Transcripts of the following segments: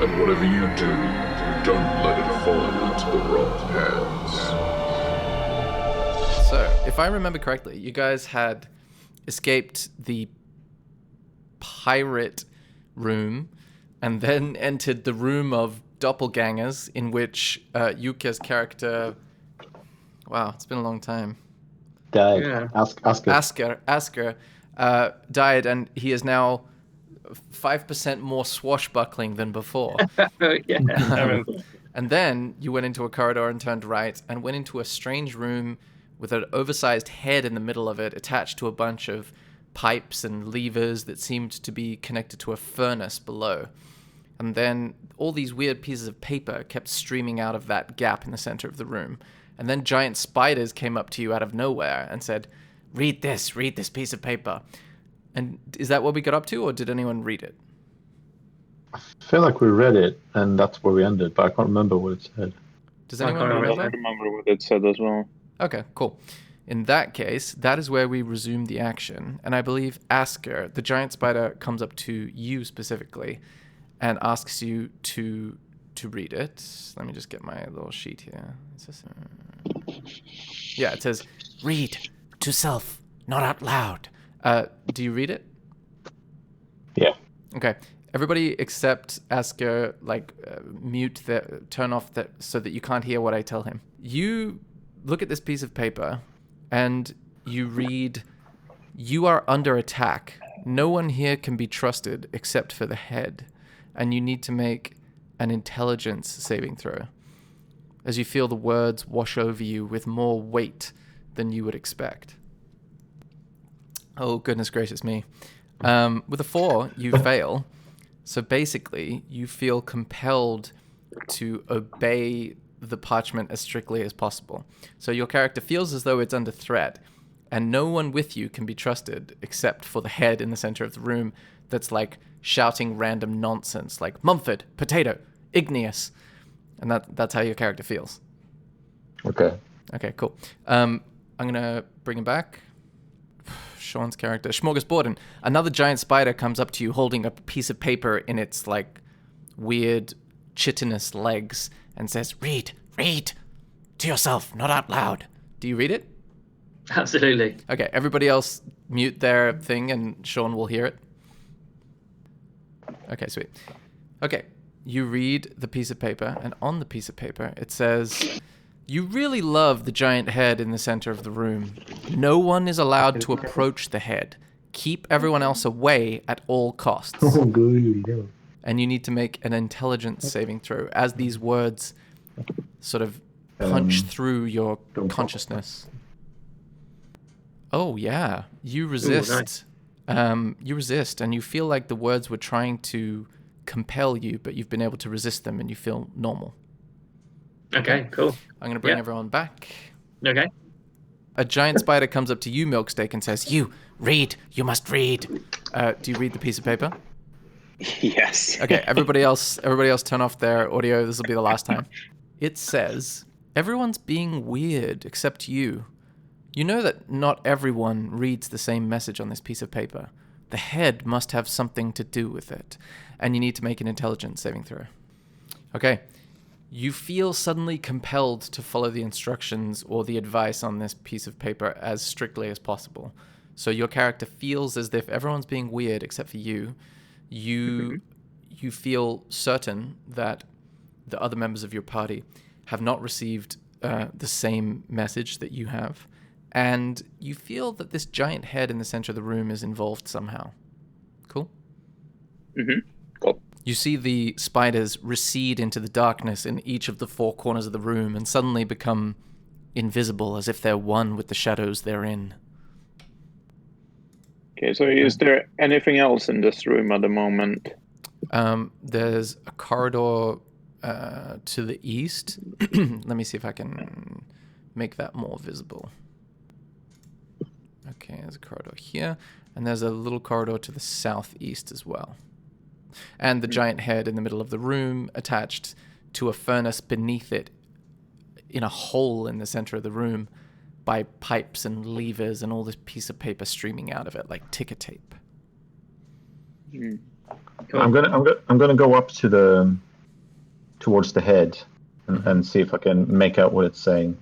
And whatever you do, don't let it fall into the wrong hands. So, if I remember correctly, you guys had escaped the pirate room and then entered the room of doppelgangers in which Yuka's character... Wow, it's been a long time. Died. Yeah. Asker. Died, and he is now 5% more swashbuckling than before. Yeah. And then you went into a corridor and turned right and went into a strange room with an oversized head in the middle of it, attached to a bunch of pipes and levers that seemed to be connected to a furnace below. And then all these weird pieces of paper kept streaming out of that gap in the center of the room. And then giant spiders came up to you out of nowhere and said, read this piece of paper. And is that what we got up to, or did anyone read it? I feel like we read it, and that's where we ended, but I can't remember what it said. Does I anyone can't I remember? don't remember what it said as well. Okay, cool. In that case, that is where we resume the action. And I believe Asker, the giant spider, comes up to you specifically and asks you to read it. Let me just get my little sheet here. Yeah, it says, read to self, not out loud. Do you read it? Yeah. Okay. Everybody except Asker, mute turn off that so that you can't hear what I tell him. You look at this piece of paper and you read, you are under attack. No one here can be trusted except for the head. And you need to make an intelligence saving throw as you feel the words wash over you with more weight than you would expect. Oh, goodness gracious me. With a 4, you fail. So basically, you feel compelled to obey the parchment as strictly as possible. So your character feels as though it's under threat, and no one with you can be trusted except for the head in the center of the room that's shouting random nonsense like Mumford, Potato, Igneous. And that's how your character feels. Okay. Okay, cool. I'm going to bring him back. Sean's character, Smorgasborden. Another giant spider comes up to you holding a piece of paper in its weird chitinous legs and says, read to yourself, not out loud. Do you read it? Absolutely. Okay, everybody else mute their thing and Sean will hear it. Okay, sweet. Okay, you read the piece of paper, and on the piece of paper it says, you really love the giant head in the center of the room. No one is allowed to approach the head. Keep everyone else away at all costs. Oh, good. And you need to make an intelligence saving throw as these words sort of punch through your consciousness. Oh, yeah. You resist. You resist, and you feel like the words were trying to compel you, but you've been able to resist them, and you feel normal. Okay, cool. I'm going to bring everyone back. Okay. A giant spider comes up to you, Milksteak, and says, you must read. Do you read the piece of paper? Yes. Okay, everybody else turn off their audio. This will be the last time. It says, everyone's being weird except you. You know that not everyone reads the same message on this piece of paper. The head must have something to do with it, and you need to make an intelligence saving throw. Okay. You feel suddenly compelled to follow the instructions or the advice on this piece of paper as strictly as possible. So your character feels as if everyone's being weird except for you. You feel certain that the other members of your party have not received the same message that you have. And you feel that this giant head in the center of the room is involved somehow. Cool? Mm-hmm. Cool. You see the spiders recede into the darkness in each of the 4 corners of the room and suddenly become invisible as if they're one with the shadows they're in. Okay, so is there anything else in this room at the moment? There's a corridor to the east. Let me see if I can make that more visible. Okay, there's a corridor here, and there's a little corridor to the southeast as well. And the giant head in the middle of the room attached to a furnace beneath it in a hole in the center of the room by pipes and levers and all this piece of paper streaming out of it like ticker tape. Cool. I'm gonna go up to the towards the head and see if I can make out what it's saying.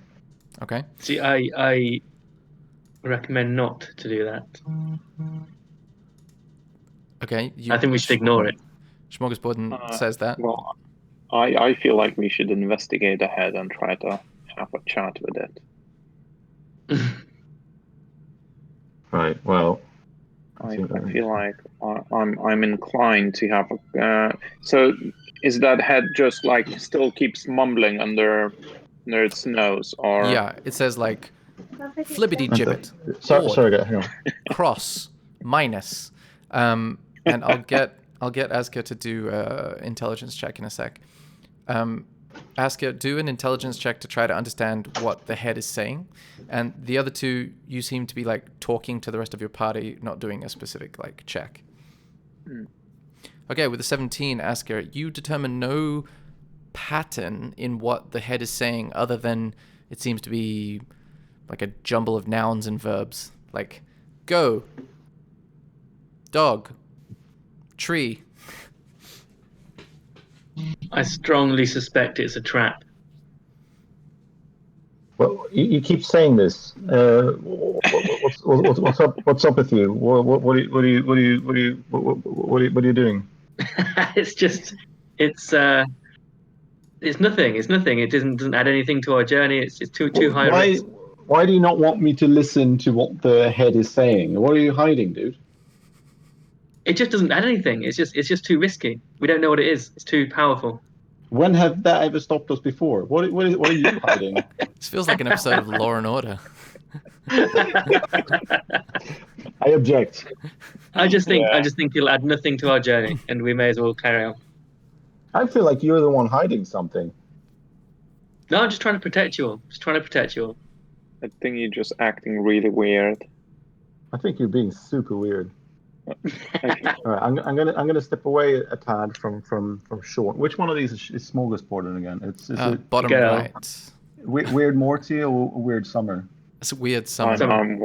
Okay. See, I recommend not to do that. Okay. I think we should ignore it. Smorgasbord says that. Well, I feel like we should investigate ahead and try to have a chat with it. Right. Well, I feel like I'm inclined to have a. So is that head just like still keeps mumbling under its nose, or Yeah, it says like flibbity gibbet, Sorry, guys, hang on. cross, minus, and I'll get Asker to do intelligence check in a sec. Asker, do an intelligence check to try to understand what the head is saying, and the other two, you seem to be like talking to the rest of your party, not doing a specific like check. Okay, with a 17, Asker, you determine no pattern in what the head is saying, other than it seems to be like a jumble of nouns and verbs, like go, dog, tree. I strongly suspect it's a trap. Well, you keep saying this. What's up? What's up with you? What are you doing? It's nothing. It's nothing. It doesn't add anything to our journey. It's too high risk. Why do you not want me to listen to what the head is saying? What are you hiding, dude? It just doesn't add anything. It's just too risky. We don't know what it is. It's too powerful. When have that ever stopped us before? What are you hiding? This feels like an episode of Law and Order. I object. I just think it'll add nothing to our journey, and we may as well carry on. I feel like you're the one hiding something. No, I'm just trying to protect you all. I think you're just acting really weird. I think you're being super weird. All right, I'm gonna step away a tad from Sean. Which one of these is Smorgasbord again? Is it Bottom Girl. right. Weird Morty or Weird Summer? It's a weird summer. I'm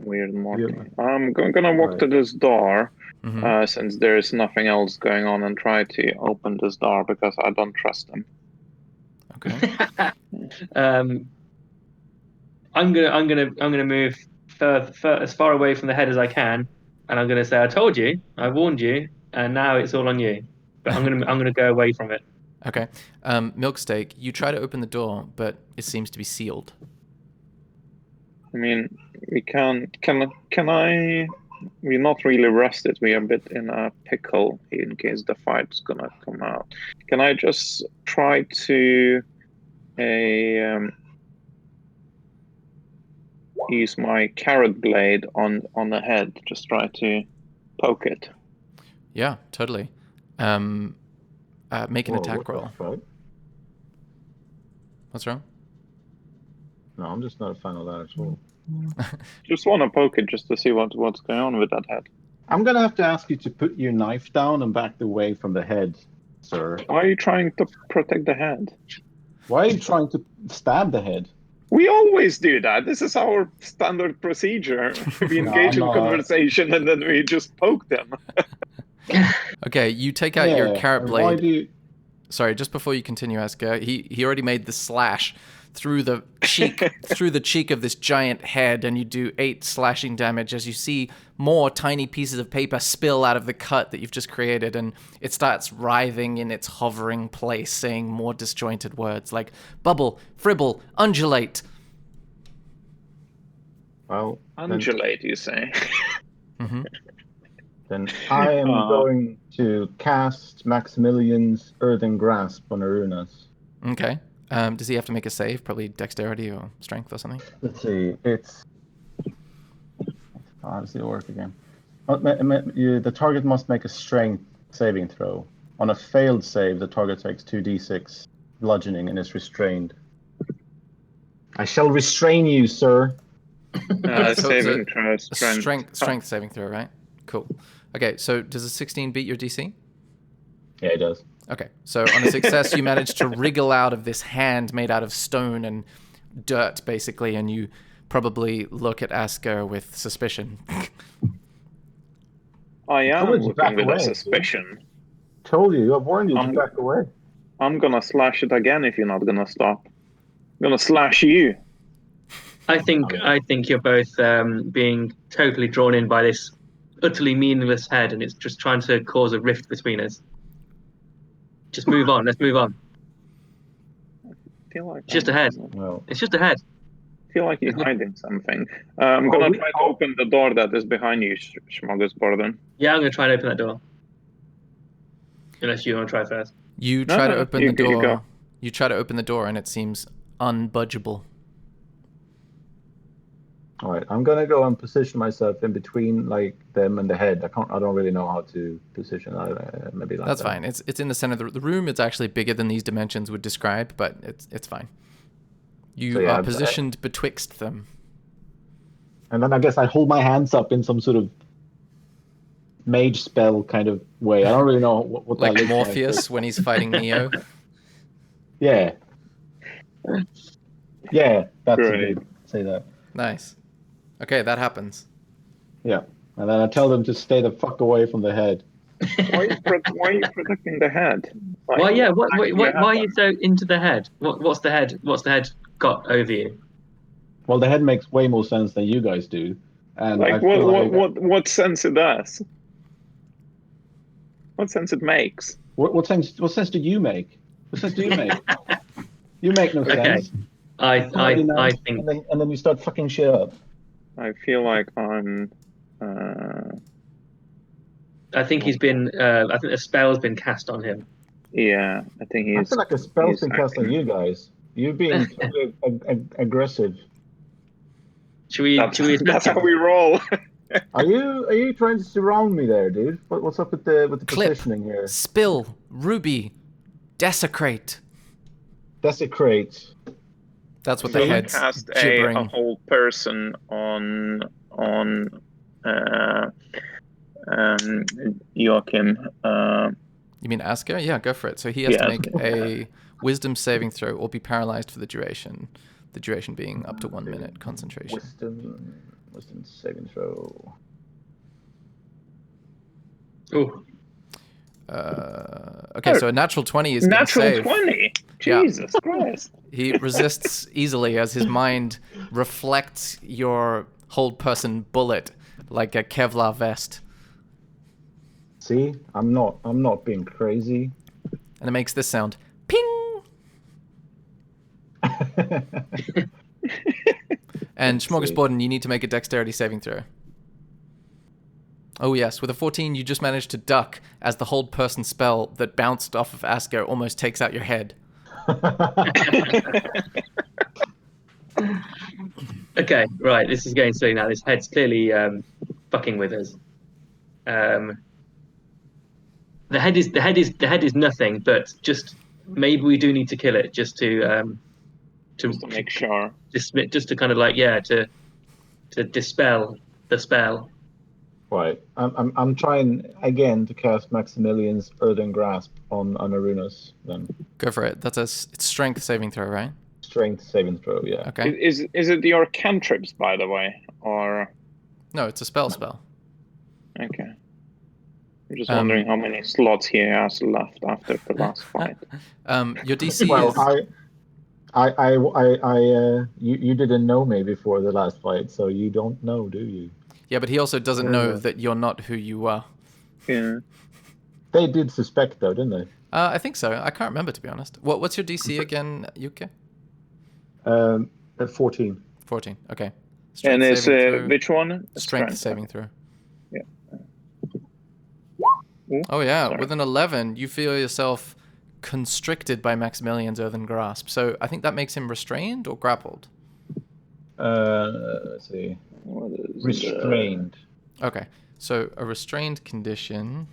weird, Morty. Yeah. I'm gonna walk to this door, Mhm. since there's nothing else going on, and try to open this door because I don't trust them. Okay. I'm gonna move as far away from the head as I can, and I'm gonna say, I told you, I warned you, and now it's all on you. But I'm gonna go away from it. Okay. Milksteak, you try to open the door, but it seems to be sealed. I mean, we can I? We're not really rested. We're a bit in a pickle in case the fight's gonna come out. Can I just try to use my carrot blade on the head? Just try to poke it. Yeah, totally. Make an attack roll. Fuck? What's wrong? No, I'm just not a fan of that at all. Just want to poke it just to see what's going on with that head. I'm gonna have to ask you to put your knife down and back away from the head, sir. Why are you trying to protect the head? Why are you trying to stab the head? We always do that. This is our standard procedure. We engage in conversation and then we just poke them. Okay, you take out your carrot blade. Why do you... Sorry, just before you continue, Asker, he already made the slash through the cheek of this giant head, and you do 8 slashing damage as you see more tiny pieces of paper spill out of the cut that you've just created, and it starts writhing in its hovering place, saying more disjointed words like bubble, fribble, undulate. Well, undulate, you say? Mm-hmm. Then I am going to cast Maximilian's Earthen Grasp on Arunas. Okay. Does he have to make a save? Probably dexterity or strength or something? Let's see. It's... How does it work again? The target must make a strength saving throw. On a failed save, the target takes 2d6 bludgeoning and is restrained. I shall restrain you, sir. Saving throw, Strength saving throw, right? Cool. Okay, so does a 16 beat your DC? Yeah, it does. Okay, so on a success, you manage to wriggle out of this hand made out of stone and dirt, basically, and you probably look at Asker with suspicion. I am Told you, looking back with away. a suspicion. Told you, I've warned you to back away. I'm gonna slash it again if you're not gonna stop. I'm gonna slash you. I think you're both being totally drawn in by this utterly meaningless head, and it's just trying to cause a rift between us. Just move on. Let's move on. I feel like It's just a head. Well, It's just a head. I feel like you're hiding something. I'm gonna try to open the door that is behind you, Smorgasborden. Yeah, I'm going to try and open that door. Unless you want to try first. You try to open the you door. go. You try to open the door, and it seems unbudgeable. all right. I'm gonna go and position myself in between like them and the head. I don't really know how to position. Maybe like That's that. fine. It's in the center of the room. It's actually bigger than these dimensions would describe, but it's fine. You So, yeah, are positioned betwixt them. And then I guess I hold my hands up in some sort of mage spell kind of way. I don't really know what Like that looks Morpheus when he's fighting Neo. Yeah. Yeah, that's Great. a good. Say that. Nice. Okay, that happens. Yeah. And then I tell them to stay the fuck away from the head. Why are you protecting the head? Like, Why? Yeah. Why are happened? you so into the head? What's the head? What's the head got over you? Well, the head makes way more sense than you guys do. And I Like feel what sense it does? What sense it makes? what sense do you make? What sense do you make? You make no Okay. sense. I think And then you start fucking shit up. I feel like I'm. I think he's been. I think a spell's been cast on him. Yeah, I think I he's. feel like a spell's he's been cast on acting- you guys. You're being totally aggressive. Should we That's attack how him? we roll. Are you trying to surround me there, dude? What's up with the Clip. positioning here? Spill. Ruby. Desecrate. Desecrate. That's what So the you head's cast gibbering. a whole person on Joachim. You mean Asker? Yeah, go for it. So he has to Yeah. make a wisdom saving throw or be paralyzed for the duration. The duration being up to 1 minute concentration. Wisdom saving throw. Oh, Okay, so a natural 20 is going to Natural save. 20. Yeah. Jesus Christ. He resists easily as his mind reflects your hold person bullet like a Kevlar vest. See, I'm not being crazy. And it makes this sound. Ping! And Smorgasborden, you need to make a dexterity saving throw. Oh yes, with a 14 you just managed to duck as the hold person spell that bounced off of Asker almost takes out your head. okay, right. This is going silly now. This head's clearly fucking with us. The head is nothing, but just maybe we do need to kill it just to make sure. just to kind of like to dispel the spell. Right. I'm trying again to cast Maximilian's Earthen Grasp on Arunus then. Go for it. It's strength saving throw, right? Strength saving throw, yeah. Okay. Is it your cantrips, by the way, or? No, it's a spell. Okay. I'm just wondering how many slots he has left after the last fight. Your DC Well, is... you didn't know me before the last fight, so you don't know, do you? Yeah, but he also doesn't know that you're not who you are. Yeah. They did suspect, though, didn't they? I think so. I can't remember, to be honest. What's your DC again, Yuke? 14. 14. Okay. And it's saving throw. which one? Strength saving throw. Yeah. Oh yeah, Sorry. with an 11, you feel yourself constricted by Maximilian's Earthen Grasp. So I think that makes him restrained or grappled. Let's see. What is Restrained. Okay, so a restrained condition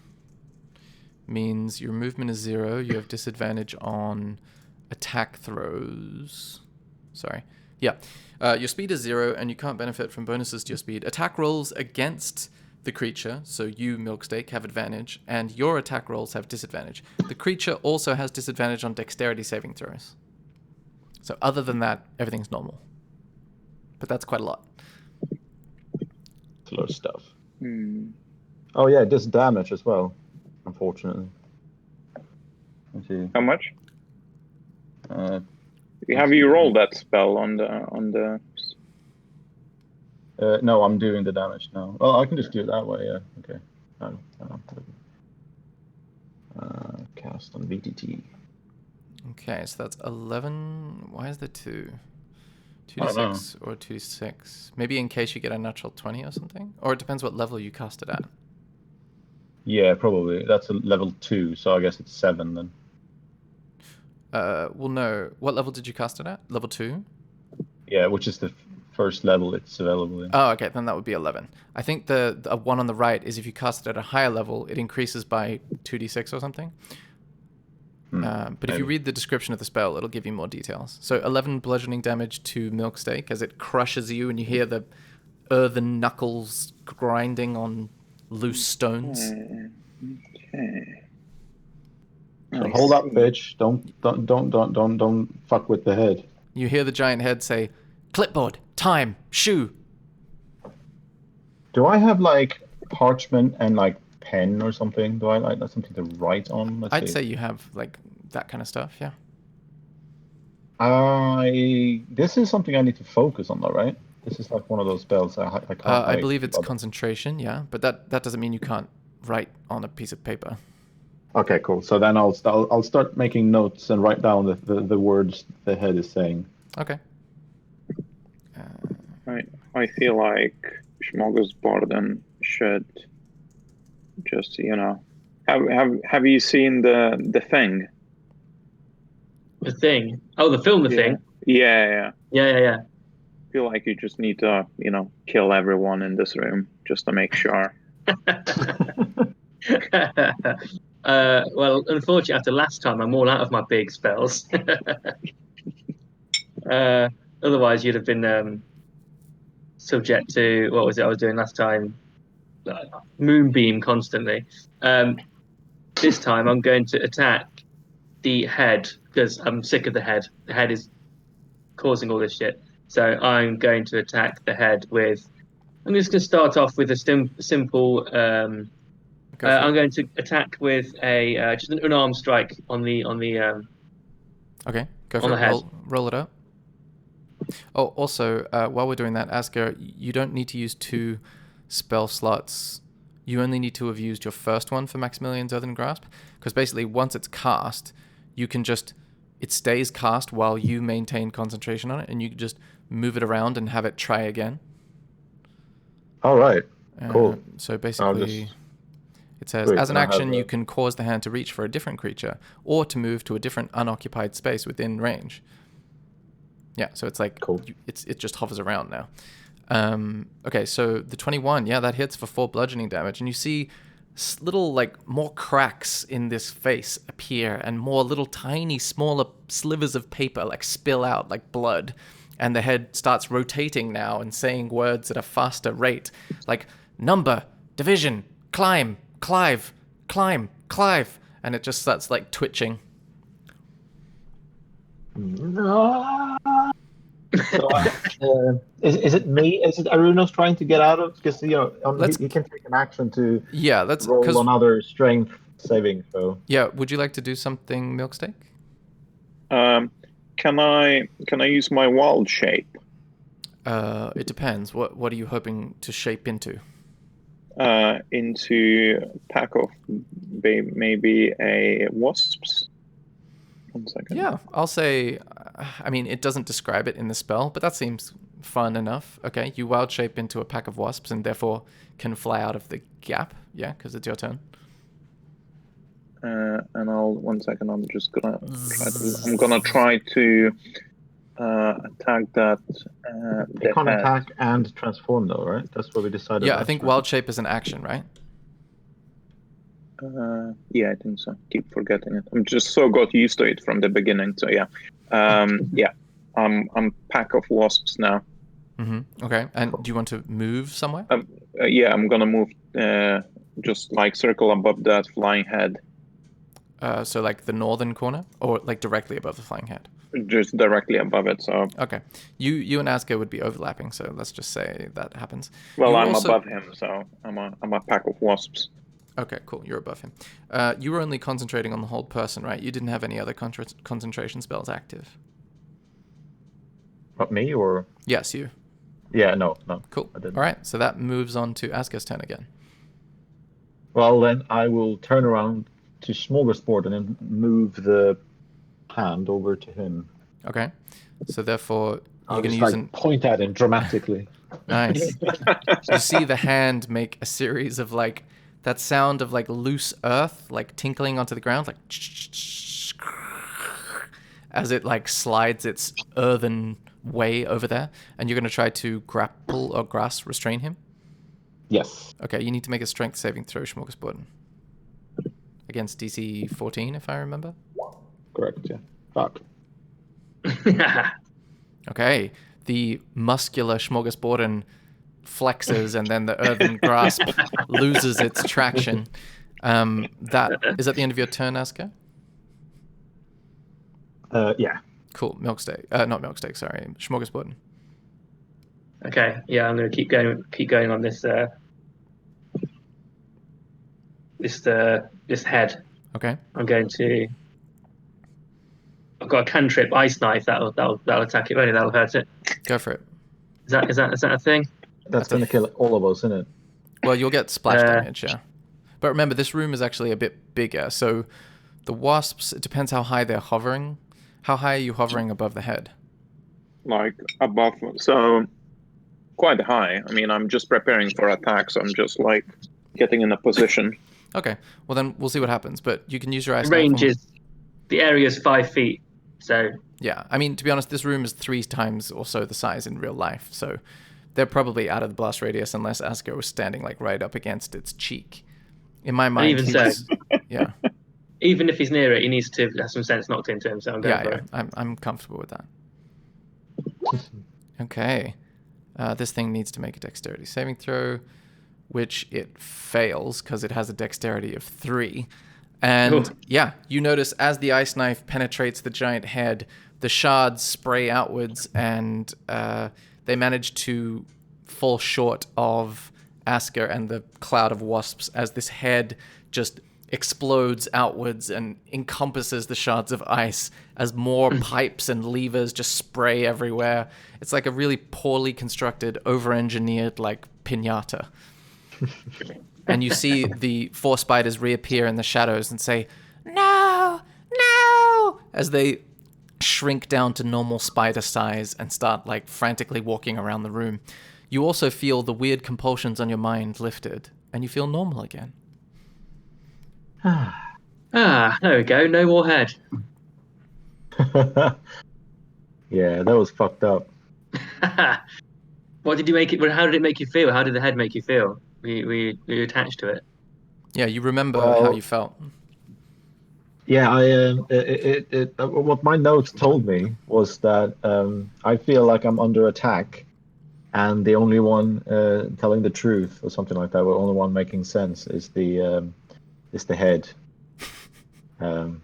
means your movement is 0. You have disadvantage on attack throws. Sorry. Yeah. Your speed is 0, and you can't benefit from bonuses to your speed. Attack rolls against the creature, so you, Milksteak, have advantage, and your attack rolls have disadvantage. The creature also has disadvantage on dexterity saving throws. So other than that, everything's normal. But that's quite a lot. It's a lot of stuff. Hmm. Oh, yeah, it does damage as well, unfortunately. Let's see. How much? Have you rolled that spell on the? No, I'm doing the damage now. Well, I can just do it that way. Yeah. Okay. Cast on VTT. Okay, so that's 11. Why is there 2? I don't know. 2d6 or 2d6? Maybe in case you get a natural 20 or something? Or it depends what level you cast it at. Yeah, probably. That's a level 2, so I guess it's 7 then. Well, no. What level did you cast it at? Level 2? Yeah, which is the first level it's available in. Oh, okay, then that would be 11. I think the one on the right is if you cast it at a higher level, it increases by 2d6 or something. But if you read the description of the spell, it'll give you more details. So 11 bludgeoning damage to Milksteak as it crushes you and you hear the earthen knuckles grinding on loose stones. Okay. So hold up, bitch. Don't fuck with the head. You hear the giant head say, "Clipboard, time, shoe." Do I have like parchment and like pen or something? Do I like that's something to write on? I'd say you have like that kind of stuff, yeah. This is something I need to focus on, though, right? This is like one of those spells I can't. I believe it's concentration, yeah, but that doesn't mean you can't write on a piece of paper. Okay, cool. So then I'll start making notes and write down the words the head is saying. Okay. I feel like Smorgasborden should just have you seen the Thing? The Thing. Oh, the film, The Thing. Yeah. Yeah. I feel like you just need to kill everyone in this room just to make sure. Well, unfortunately, after last time, I'm all out of my big spells. Otherwise, you'd have been subject to what was it I was doing last time? Moonbeam constantly. This time, I'm going to attack the head because I'm sick of the head. The head is causing all this shit. So I'm going to attack the head with. I'm just going to start off with a simple. I'm going to attack with a just an unarmed strike on the. Okay, go on for the it. head. Roll it up. Oh, also, while we're doing that, Asger, you don't need to use 2 spell slots. You only need to have used your first one for Maximilian's Earthen Grasp, because basically once it's cast, you can just. It stays cast while you maintain concentration on it, and you can just move it around and have it try again. All right. Cool. So basically, it says, as an action, you can cause the hand to reach for a different creature or to move to a different unoccupied space within range. Yeah, so it's like cool. It just hovers around now. Okay, so the 21, yeah, that hits for 4 bludgeoning damage, and you see little like more cracks in this face appear and more little tiny smaller slivers of paper like spill out like blood, and the head starts rotating now and saying words at a faster rate like number, division, climb, clive, climb, clive, and it just starts like twitching. So, is it me? Is it Arunos trying to get out of? Because he can take an action to roll another strength saving throw. Yeah, would you like to do something, Milksteak? Can I use my wild shape? It depends. What are you hoping to shape into? Into a pack of maybe a wasps. 1 second. Yeah, I'll say, I mean, it doesn't describe it in the spell, but that seems fun enough. Okay, you wild shape into a pack of wasps and therefore can fly out of the gap. Yeah, because it's your turn. And 1 second, I'm just gonna try to attack that. You can't attack and transform though, right? That's what we decided. Yeah, I think wild shape is an action, right? Yeah, I think so. Keep forgetting it. I'm just so got used to it from the beginning. So yeah, yeah. I'm pack of wasps now. Mm-hmm. Okay. And do you want to move somewhere? Yeah, I'm gonna move. Just like circle above that flying head. So like the northern corner, or like directly above the flying head? Just directly above it. So okay, you and Asger would be overlapping. So let's just say that happens. Well, I'm above him, so I'm a pack of wasps. Okay, cool. You're above him. You were only concentrating on the hold person, right? You didn't have any other concentration spells active. What, me or? Yes, you. Yeah, no. Cool. I didn't. All right, so that moves on to Asker's turn again. Well, then I will turn around to Smorgasbord and then move the hand over to him. Okay. So therefore, I'll you're going to just use point at him dramatically. Nice. You see the hand make a series of like that sound of like loose earth like tinkling onto the ground, like as it like slides its earthen way over there, and you're going to try to grapple or restrain him. Yes. Okay, you need to make a strength saving throw, Smorgasbord. Against DC 14, if I remember. Correct, yeah. Fuck. Okay, the muscular Smorgasborden flexes, and then the earthen grasp loses its traction. That is that the end of your turn, Asker? Yeah. Cool. Milksteak. Not Milksteak. Sorry, Smorgasborden. Okay, yeah, I'm gonna keep going on this this head. Okay. I've got a cantrip ice knife that'll attack it. Only that'll hurt it. Go for it. Is that a thing? That's going to kill all of us, isn't it? Well, you'll get splash damage, yeah. But remember, this room is actually a bit bigger, so the wasps, it depends how high they're hovering. How high are you hovering above the head? Like above, so quite high. I mean, I'm just preparing for attack, so I'm just like getting in a position. Okay, well then we'll see what happens, but you can use your ice The knife. range is the area is 5 feet, so Yeah, I mean, to be honest, this room is 3 times or so the size in real life, so they're probably out of the blast radius unless Asker was standing like right up against its cheek. In my mind, even so, yeah. even if he's near it, he needs to have some sense knocked into him. So I'm going for it. I'm comfortable with that. Okay, this thing needs to make a dexterity saving throw, which it fails because it has a dexterity of 3. And yeah, you notice as the ice knife penetrates the giant head, the shards spray outwards, and they manage to fall short of Asker and the cloud of wasps as this head just explodes outwards and encompasses the shards of ice as more pipes and levers just spray everywhere. It's like a really poorly constructed, over-engineered like piñata. And you see the 4 spiders reappear in the shadows and say, "No! No!" as they shrink down to normal spider size and start like frantically walking around the room. You also feel the weird compulsions on your mind lifted, and you feel normal again. There we go. No more head. Yeah, that was fucked up. What did you make it? How did it make you feel? How did the head make you feel? Were you attached to it? Yeah, you remember how you felt. Yeah, what my notes told me was that I feel like I'm under attack, and the only one telling the truth or something like that, the only one making sense is the head. So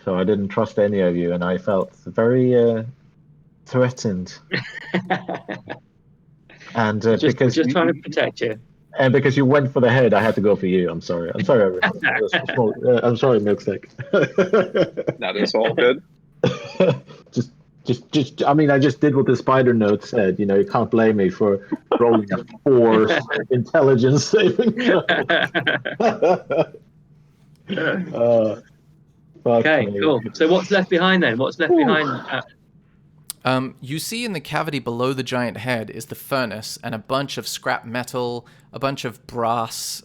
I didn't trust any of you, and I felt very threatened. And because just trying to protect you. And because you went for the head, I had to go for you. I'm sorry. I'm sorry, everyone. I'm sorry, Milkstick. That is all good. just. I mean, I just did what the spider note said. You know, you can't blame me for rolling a 4 intelligence saving throw. Okay, cool. So what's left behind then? What's left behind? You see in the cavity below the giant head is the furnace and a bunch of scrap metal, a bunch of brass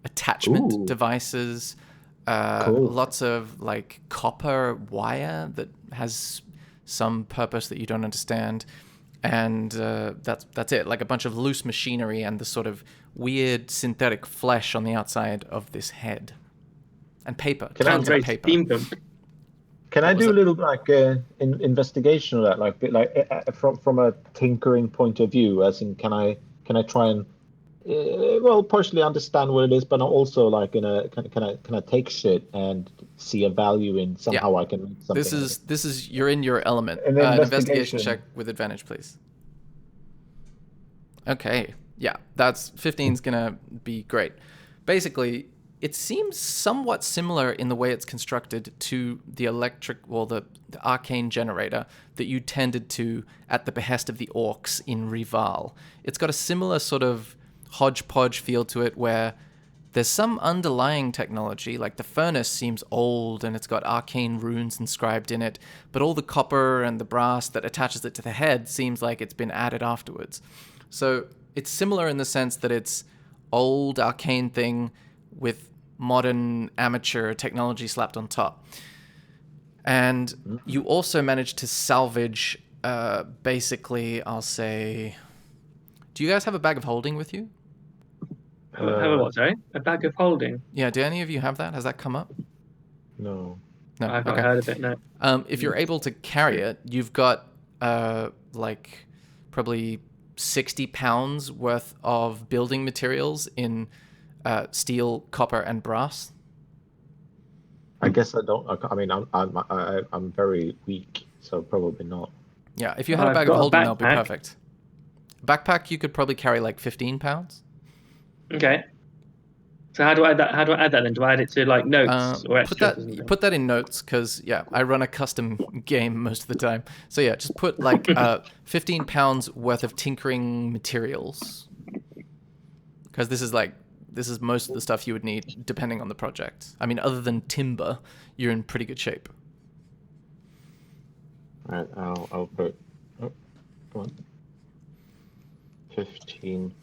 attachment devices, lots of like copper wire that has some purpose that you don't understand, and that's it. Like a bunch of loose machinery and the sort of weird synthetic flesh on the outside of this head, and paper. Tons of paper. Steampunk. Can I do a little like investigation of that, like from a tinkering point of view? As in, can I try and partially understand what it is, but also like can I take shit and see a value in somehow I can make something. This is you're in your element. An investigation check with advantage, please. Okay, yeah, that's 15's gonna be great. Basically, it seems somewhat similar in the way it's constructed to the the arcane generator that you tended to at the behest of the orcs in Rival. It's got a similar sort of hodgepodge feel to it where there's some underlying technology, like the furnace seems old and it's got arcane runes inscribed in it, but all the copper and the brass that attaches it to the head seems like it's been added afterwards. So it's similar in the sense that it's old arcane thing with modern amateur technology slapped on top. And you also managed to salvage, basically, I'll say... Do you guys have a bag of holding with you? Have a what, sorry? A bag of holding? Yeah, do any of you have that? Has that come up? No. No, I've not okay. heard of it, no. If you're able to carry it, you've got, like, probably 60 pounds worth of building materials in steel, copper, and brass. I guess I don't. I mean, I'm very weak, so probably not. Yeah, if you had a I've bag of got a holding, that'll be backpack. perfect. Backpack, you could probably carry like 15 pounds. Okay. So how do I add that? How do I add that then? Do I add it to like notes or Put extras or something? that in notes because I run a custom game most of the time. So yeah, just put like 15 pounds worth of tinkering materials because this is most of the stuff you would need depending on the project. I mean, other than timber, you're in pretty good shape. All right, I'll put. Oh, go on. 15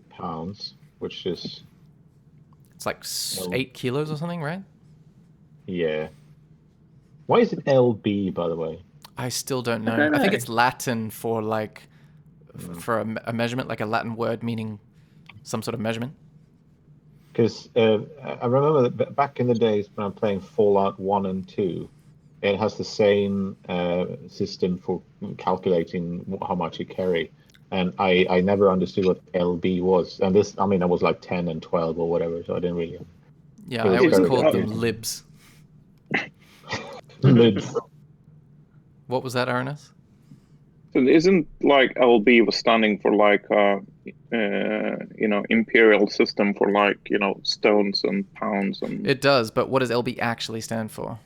pounds, which is. It's like 8 kilos or something, right? Yeah. Why is it LB, by the way? I still don't know. don't I think know. it's Latin for like for a measurement, like a Latin word meaning some sort of measurement. Because I remember that back in the days when I'm playing Fallout 1 and 2, it has the same system for calculating how much you carry. And I never understood what LB was. And this, I mean, I was like 10 and 12 or whatever, so I didn't really. Yeah, It I was always very called them confusing. libs. Libs. What was that, Arnis? So isn't like LB was standing for like imperial system for like stones and pounds and It does, but what does LB actually stand for?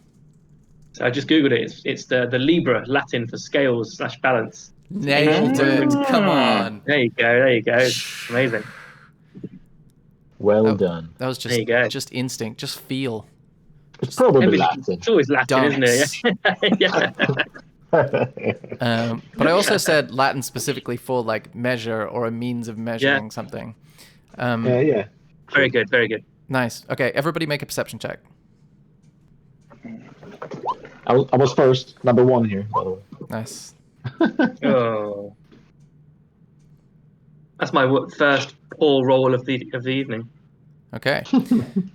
So I just googled it. It's the Libra, Latin for scales / balance. Nailed it! Come on. There you go. There you go. Amazing. Well done. That was There you go. just instinct, just feel. It's probably Everything- Latin. It's always Latin, Dance. isn't it? Yeah. But I also said Latin specifically for like measure or a means of measuring something. Yeah. Very good. Very good. Nice. Okay, everybody make a perception check. I was first, number 1 here, by the way. Nice. Oh, that's my first poor roll of the evening. Okay.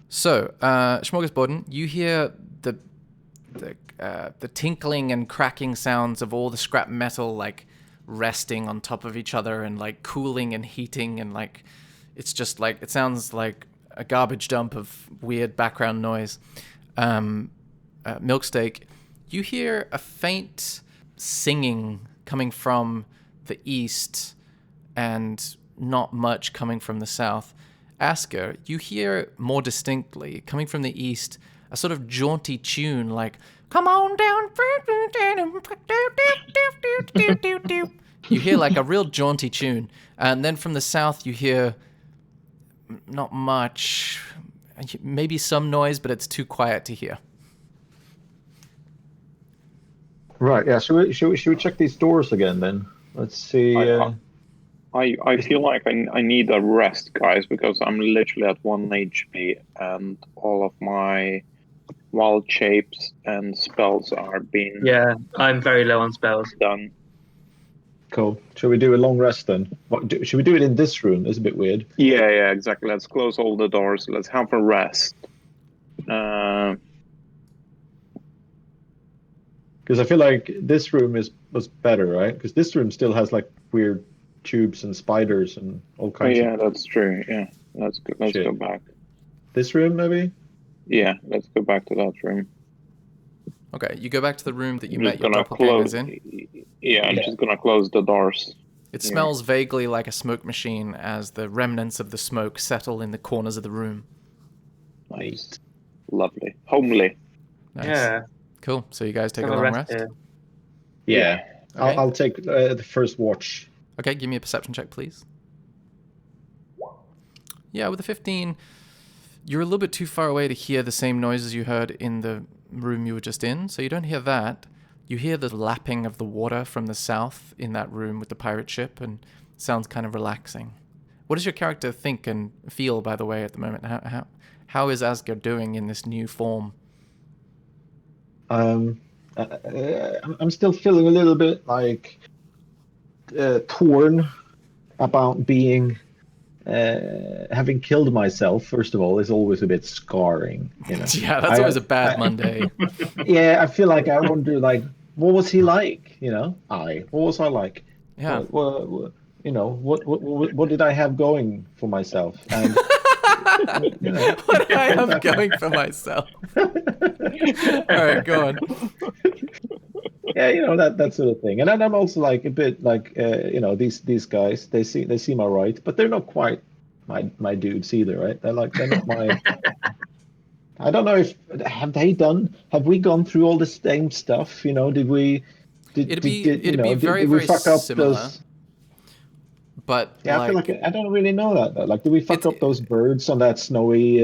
So, Smorgasborden, you hear the tinkling and cracking sounds of all the scrap metal like resting on top of each other and like cooling and heating and like it's just like it sounds like a garbage dump of weird background noise. Milksteak, you hear a faint singing coming from the east and not much coming from the south. Asker, you hear more distinctly, coming from the east, a sort of jaunty tune like, come on down. You hear like a real jaunty tune. And then from the south, you hear not much, maybe some noise, but it's too quiet to hear. Right, yeah. Should we check these doors again then? Let's see. I feel like I need a rest, guys, because I'm literally at 1 HP and all of my wild shapes and spells are being Yeah, I'm very low on spells. done. Cool. Should we do a long rest then? Should we do it in this room? It's a bit weird. Yeah, exactly. Let's close all the doors. Let's have a rest. Because I feel like this room was better, right? Because this room still has like weird tubes and spiders and all kinds yeah, of... that's true. Yeah, let's go back. This room, maybe? Yeah, let's go back to that room. Okay, you go back to the room that you I'm met just your gonna doppelgangers in. Yeah, I'm just gonna close the doors. It smells vaguely like a smoke machine as the remnants of the smoke settle in the corners of the room. Nice. Lovely. Homely. Nice. Yeah. Cool. So you guys take Have a long rest? here. Yeah. Okay. I'll take the first watch. Okay, give me a perception check, please. Yeah, with a 15, you're a little bit too far away to hear the same noises you heard in the room you were just in, so you don't hear that. You hear the lapping of the water from the south in that room with the pirate ship, and it sounds kind of relaxing. What does your character think and feel, by the way, at the moment? How is Asgard doing in this new form? I'm still feeling a little bit like torn about being having killed myself. First of all, is always a bit scarring. You know? Yeah, that's always a bad Monday. Yeah, I feel like I wonder, like, what was he like? You know, what was I like? Yeah. What you know, what did I have going for myself? And you know, What do I have going for myself? All right, go on. yeah, you know, that sort of thing. And then I'm also like a bit like you know, these guys, they seem all right, but they're not quite my dudes either, right? They're not my. I don't know if have we gone through all the same stuff? You know, did we? It'd be very, did we very fuck up similar. those? But Yeah, I feel like I don't really know that. Like, did we fuck up those birds on that snowy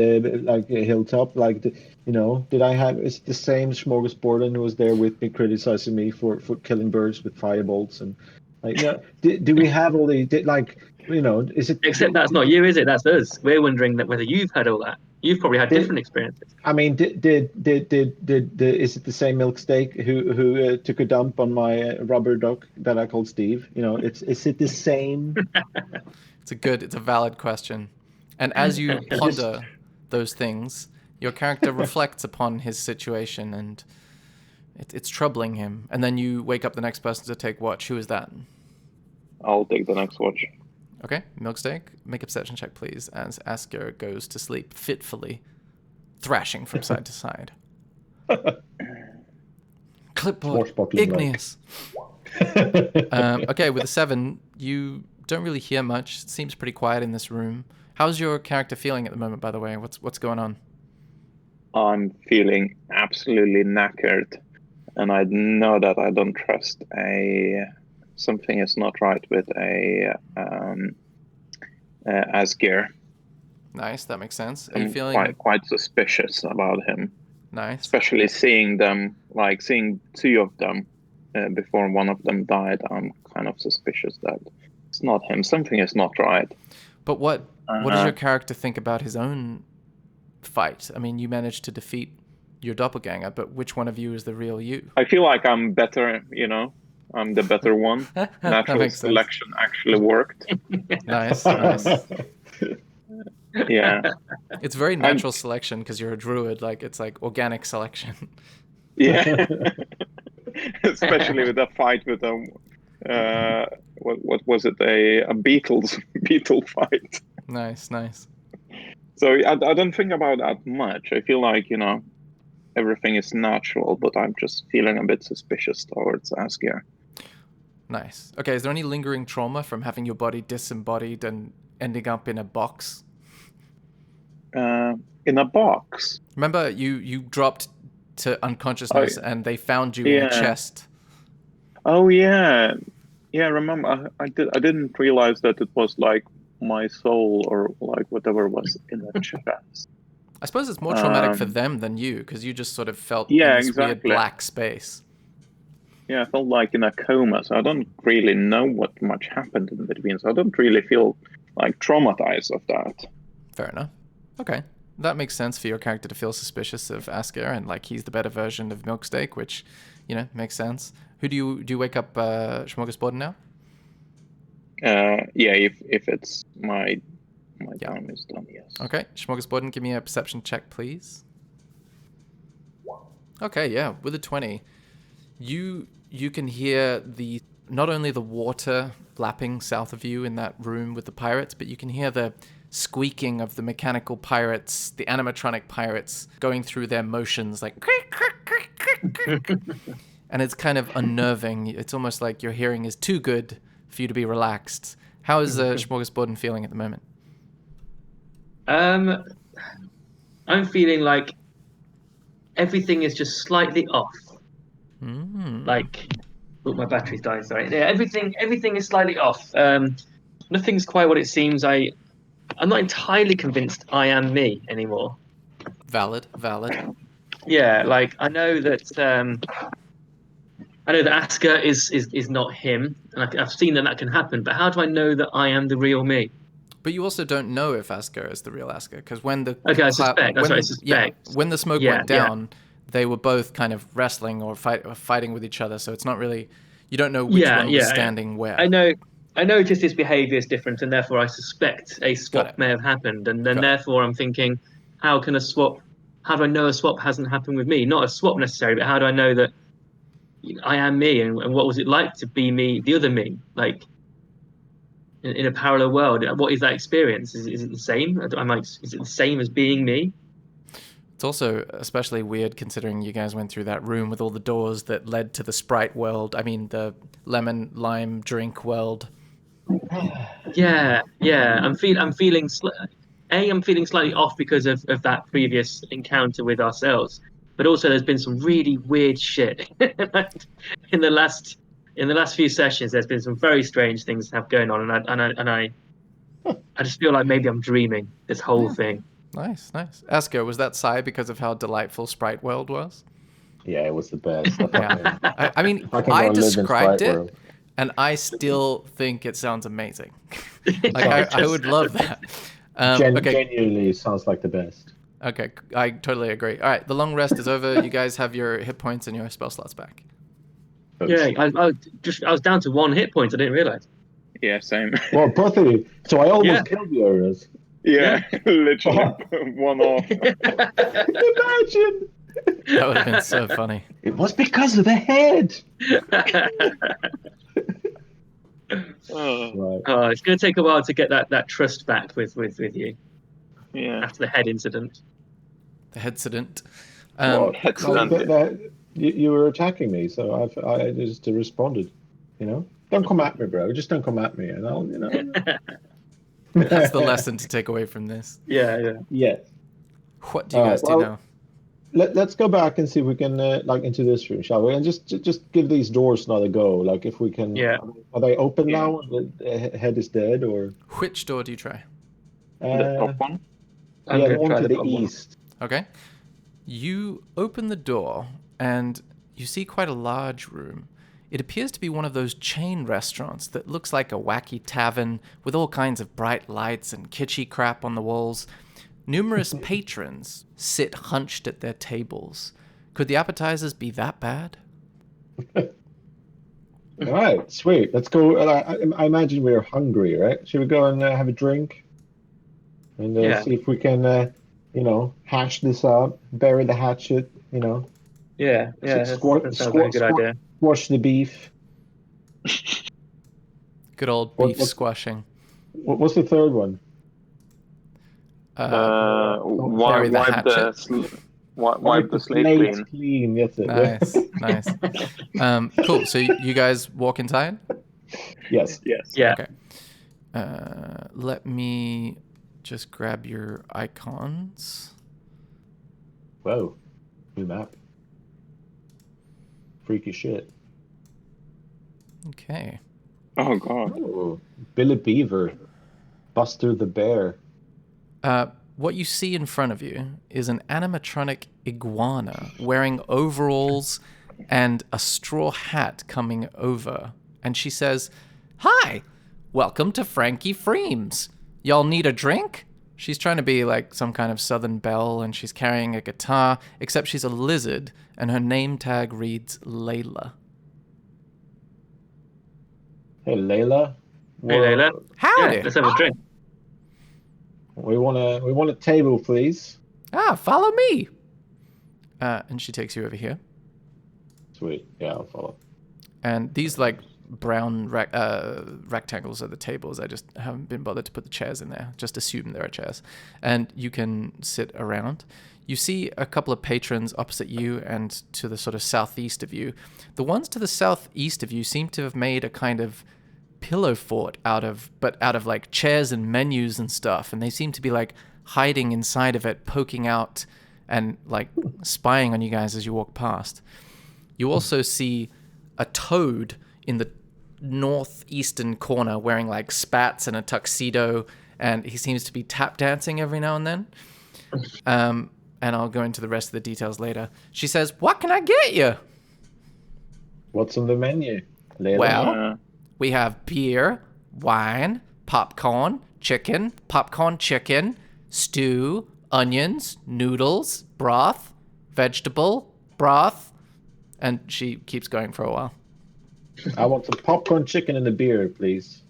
hilltop? Like, you know, did I have? Is it the same smorgasbord who was there with me criticizing me for killing birds with firebolts and like, you know, do we have all the you know, is it? Except that's not you, is it? That's us. We're wondering that whether you've had all that. You've probably had different experiences. I mean, is it the same milk steak who took a dump on my rubber duck that I called Steve? You know, is it the same? It's a valid question. And as you ponder those things, your character reflects upon his situation, and it's troubling him. And then you wake up the next person to take watch. Who is that? I'll take the next watch. Okay, Milksteak, make a perception check, please, as Asker goes to sleep fitfully, thrashing from side to side. Clipboard, igneous. Okay, with a 7, you don't really hear much. It seems pretty quiet in this room. How's your character feeling at the moment, by the way? What's going on? I'm feeling absolutely knackered, and I know that I don't trust something is not right with Asgeir. Nice, that makes sense. Are you I'm feeling quite suspicious about him? Nice. Especially seeing two of them before one of them died. I'm kind of suspicious that it's not him. Something is not right. But what does your character think about his own fight? I mean, you managed to defeat your doppelganger, but which one of you is the real you? I feel like I'm better, you know. I'm the better one. Natural selection actually worked. Nice. Yeah. It's very natural selection because you're a druid. Like, it's like organic selection. Yeah. Especially with that fight with them. What was it? A beetle fight. Nice. So I don't think about that much. I feel like, you know, everything is natural, but I'm just feeling a bit suspicious towards Asgeir. Nice. Okay, is there any lingering trauma from having your body disembodied and ending up in a box? In a box? Remember, you dropped to unconsciousness and they found you in a chest. Oh, yeah. Yeah, remember, I didn't realize that it was like my soul or like whatever was in the chest. I suppose it's more traumatic for them than you, because you just sort of felt in this weird black space. Yeah, I felt like in a coma, so I don't really know what much happened in between, so I don't really feel like traumatized of that. Fair enough. Okay. That makes sense for your character to feel suspicious of Asker and like he's the better version of Milksteak, which, you know, makes sense. Who do you wake up Smorgasborden now? Yeah, if it's my time is done, yes. Okay, Smorgasborden, give me a perception check, please. Okay, yeah, with a 20. You can hear not only the water lapping south of you in that room with the pirates, but you can hear the squeaking of the mechanical pirates, the animatronic pirates going through their motions like and it's kind of unnerving. It's almost like your hearing is too good for you to be relaxed. How is Smorgasborden feeling at the moment? I'm feeling like everything is just slightly off. Like, oh, my battery's dying. Sorry. Yeah, everything is slightly off. Nothing's quite what it seems. I'm not entirely convinced I am me anymore. Valid. Yeah, like I know that Asker is not him, and I've seen that can happen. But how do I know that I am the real me? But you also don't know if Asker is the real Asker, because when the Okay, I suspect. That's when, what I suspect. Yeah, when the smoke went down, they were both kind of wrestling or fighting with each other. So it's not really, you don't know which one was standing where. I noticed his behaviour is different, and therefore I suspect a swap may have happened. And then therefore I'm thinking, how do I know a swap hasn't happened with me? Not a swap necessarily, but how do I know that I am me? And what was it like to be me, the other me? Like, in a parallel world, what is that experience? Is it the same? Is it the same as being me? It's also especially weird considering you guys went through that room with all the doors that led to the Sprite world. I mean, the lemon lime drink world. Yeah. I'm feeling slightly off because of that previous encounter with ourselves, but also there's been some really weird shit in the last few sessions. There's been some very strange things have going on, and I just feel like maybe I'm dreaming this whole thing. Nice. Asker, was that sigh because of how delightful Sprite World was? Yeah, it was the best. Yeah. I mean, I described it, and I still think it sounds amazing. I would love that. Genuinely sounds like the best. Okay, I totally agree. All right, the long rest is over. You guys have your hit points and your spell slots back. Yeah, I was down to 1 hit point. I didn't realize. Yeah, same. Well, both of you. So I almost killed you, Ares. Yeah, literally one off. Imagine. That would have been so funny. It was because of the head. Right. It's going to take a while to get that trust back with you. Yeah. After the head incident. The headsident. You were attacking me, so I just responded. You know, don't come at me, bro. Just don't come at me, and I'll, That's the lesson to take away from this. Yeah. Yes. What do you guys do now? Let's go back and see if we can into this room, shall we? And just give these doors another go. Like if we can. Yeah. Are they open now? The head is dead, or which door do you try? The top one. Yeah, the one to the east. Okay. You open the door and you see quite a large room. It appears to be one of those chain restaurants that looks like a wacky tavern with all kinds of bright lights and kitschy crap on the walls. Numerous patrons sit hunched at their tables. Could the appetizers be that bad? All right, sweet. Let's go. I imagine we're hungry, right? Should we go and have a drink? And see if we can, hash this out, bury the hatchet, Yeah. That sounds like a good idea. Squash the beef. Good old beef squashing. What's the third one? Bury the hatchet. Wipe the slate clean. That's it. Nice. Cool. So you guys walk inside? Yes. Yeah. Okay. Let me just grab your icons. Whoa. New map. Freaky shit. Okay. Oh, God. Oh, Billy Beaver. Buster the Bear. What you see in front of you is an animatronic iguana wearing overalls and a straw hat coming over. And she says, "Hi, welcome to Frankie Freems. Y'all need a drink?" She's trying to be like some kind of Southern belle, and she's carrying a guitar, except she's a lizard, and her name tag reads Layla. Hey, Layla. Hey, Layla. Howdy. Yeah, let's have a drink. We want a table, please. Follow me. And she takes you over here. Sweet. Yeah, I'll follow. And these like brown rectangles are the tables. I just haven't been bothered to put the chairs in there. Just assume there are chairs. And you can sit around. You see a couple of patrons opposite you and to the sort of southeast of you. The ones to the southeast of you seem to have made a kind of pillow fort out of like chairs and menus and stuff, and they seem to be like hiding inside of it, poking out and like spying on you guys as you walk past. You also see a toad in the northeastern corner wearing like spats and a tuxedo, and he seems to be tap dancing every now and then. And I'll go into the rest of the details later. She says, "What can I get you?" What's on the menu? Layla? Well, we have beer, wine, popcorn, chicken, stew, onions, noodles, broth, vegetable, broth, and she keeps going for a while. I want some popcorn, chicken, and a beer, please.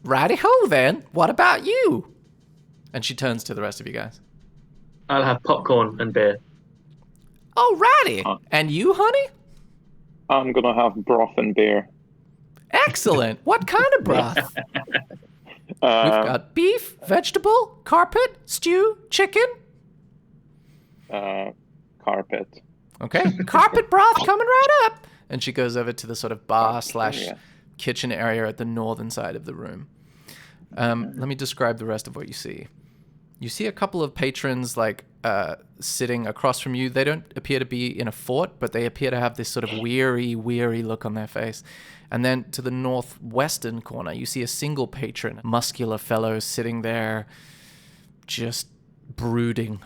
Righty-ho, then. What about you? And she turns to the rest of you guys. I'll have popcorn and beer. Alrighty. And you, honey? I'm gonna have broth and beer. Excellent. What kind of broth? We've got beef, vegetable, carpet, stew, chicken. Carpet. Okay. Carpet broth coming right up. And she goes over to the sort of bar / kitchen area at the northern side of the room. Let me describe the rest of what you see. You see a couple of patrons like sitting across from you. They don't appear to be in a fort, but they appear to have this sort of weary look on their face. And then to the northwestern corner, you see a single patron, muscular fellow sitting there just brooding.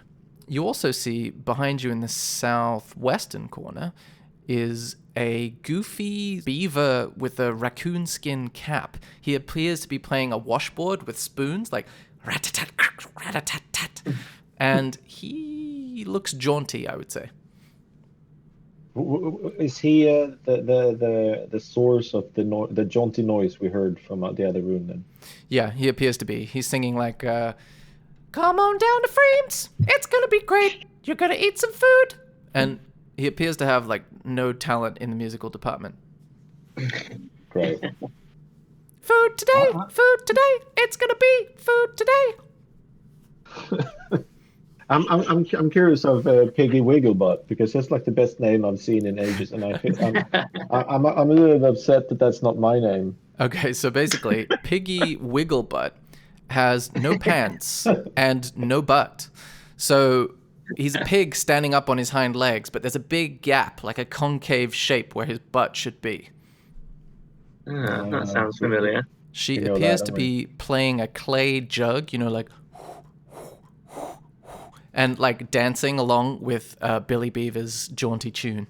You also see behind you in the southwestern corner is a goofy beaver with a raccoon skin cap. He appears to be playing a washboard with spoons, like rat-a-tat, rat-a-tat-tat. And he looks jaunty, I would say. Is he the source of the jaunty noise we heard from the other room then? Yeah, he appears to be. He's singing like, "Come on down to Frames. It's gonna be great. You're gonna eat some food." And he appears to have like no talent in the musical department. Great. Food today, food today. It's gonna be food today. I'm curious of Piggy Wigglebutt, because that's like the best name I've seen in ages, and I'm a little upset that that's not my name. Okay, so basically, Piggy Wigglebutt has no pants and no butt. So he's a pig standing up on his hind legs, but there's a big gap, like a concave shape where his butt should be. That sounds familiar. She appears to be playing a clay jug, like, and like dancing along with Billy Beaver's jaunty tune.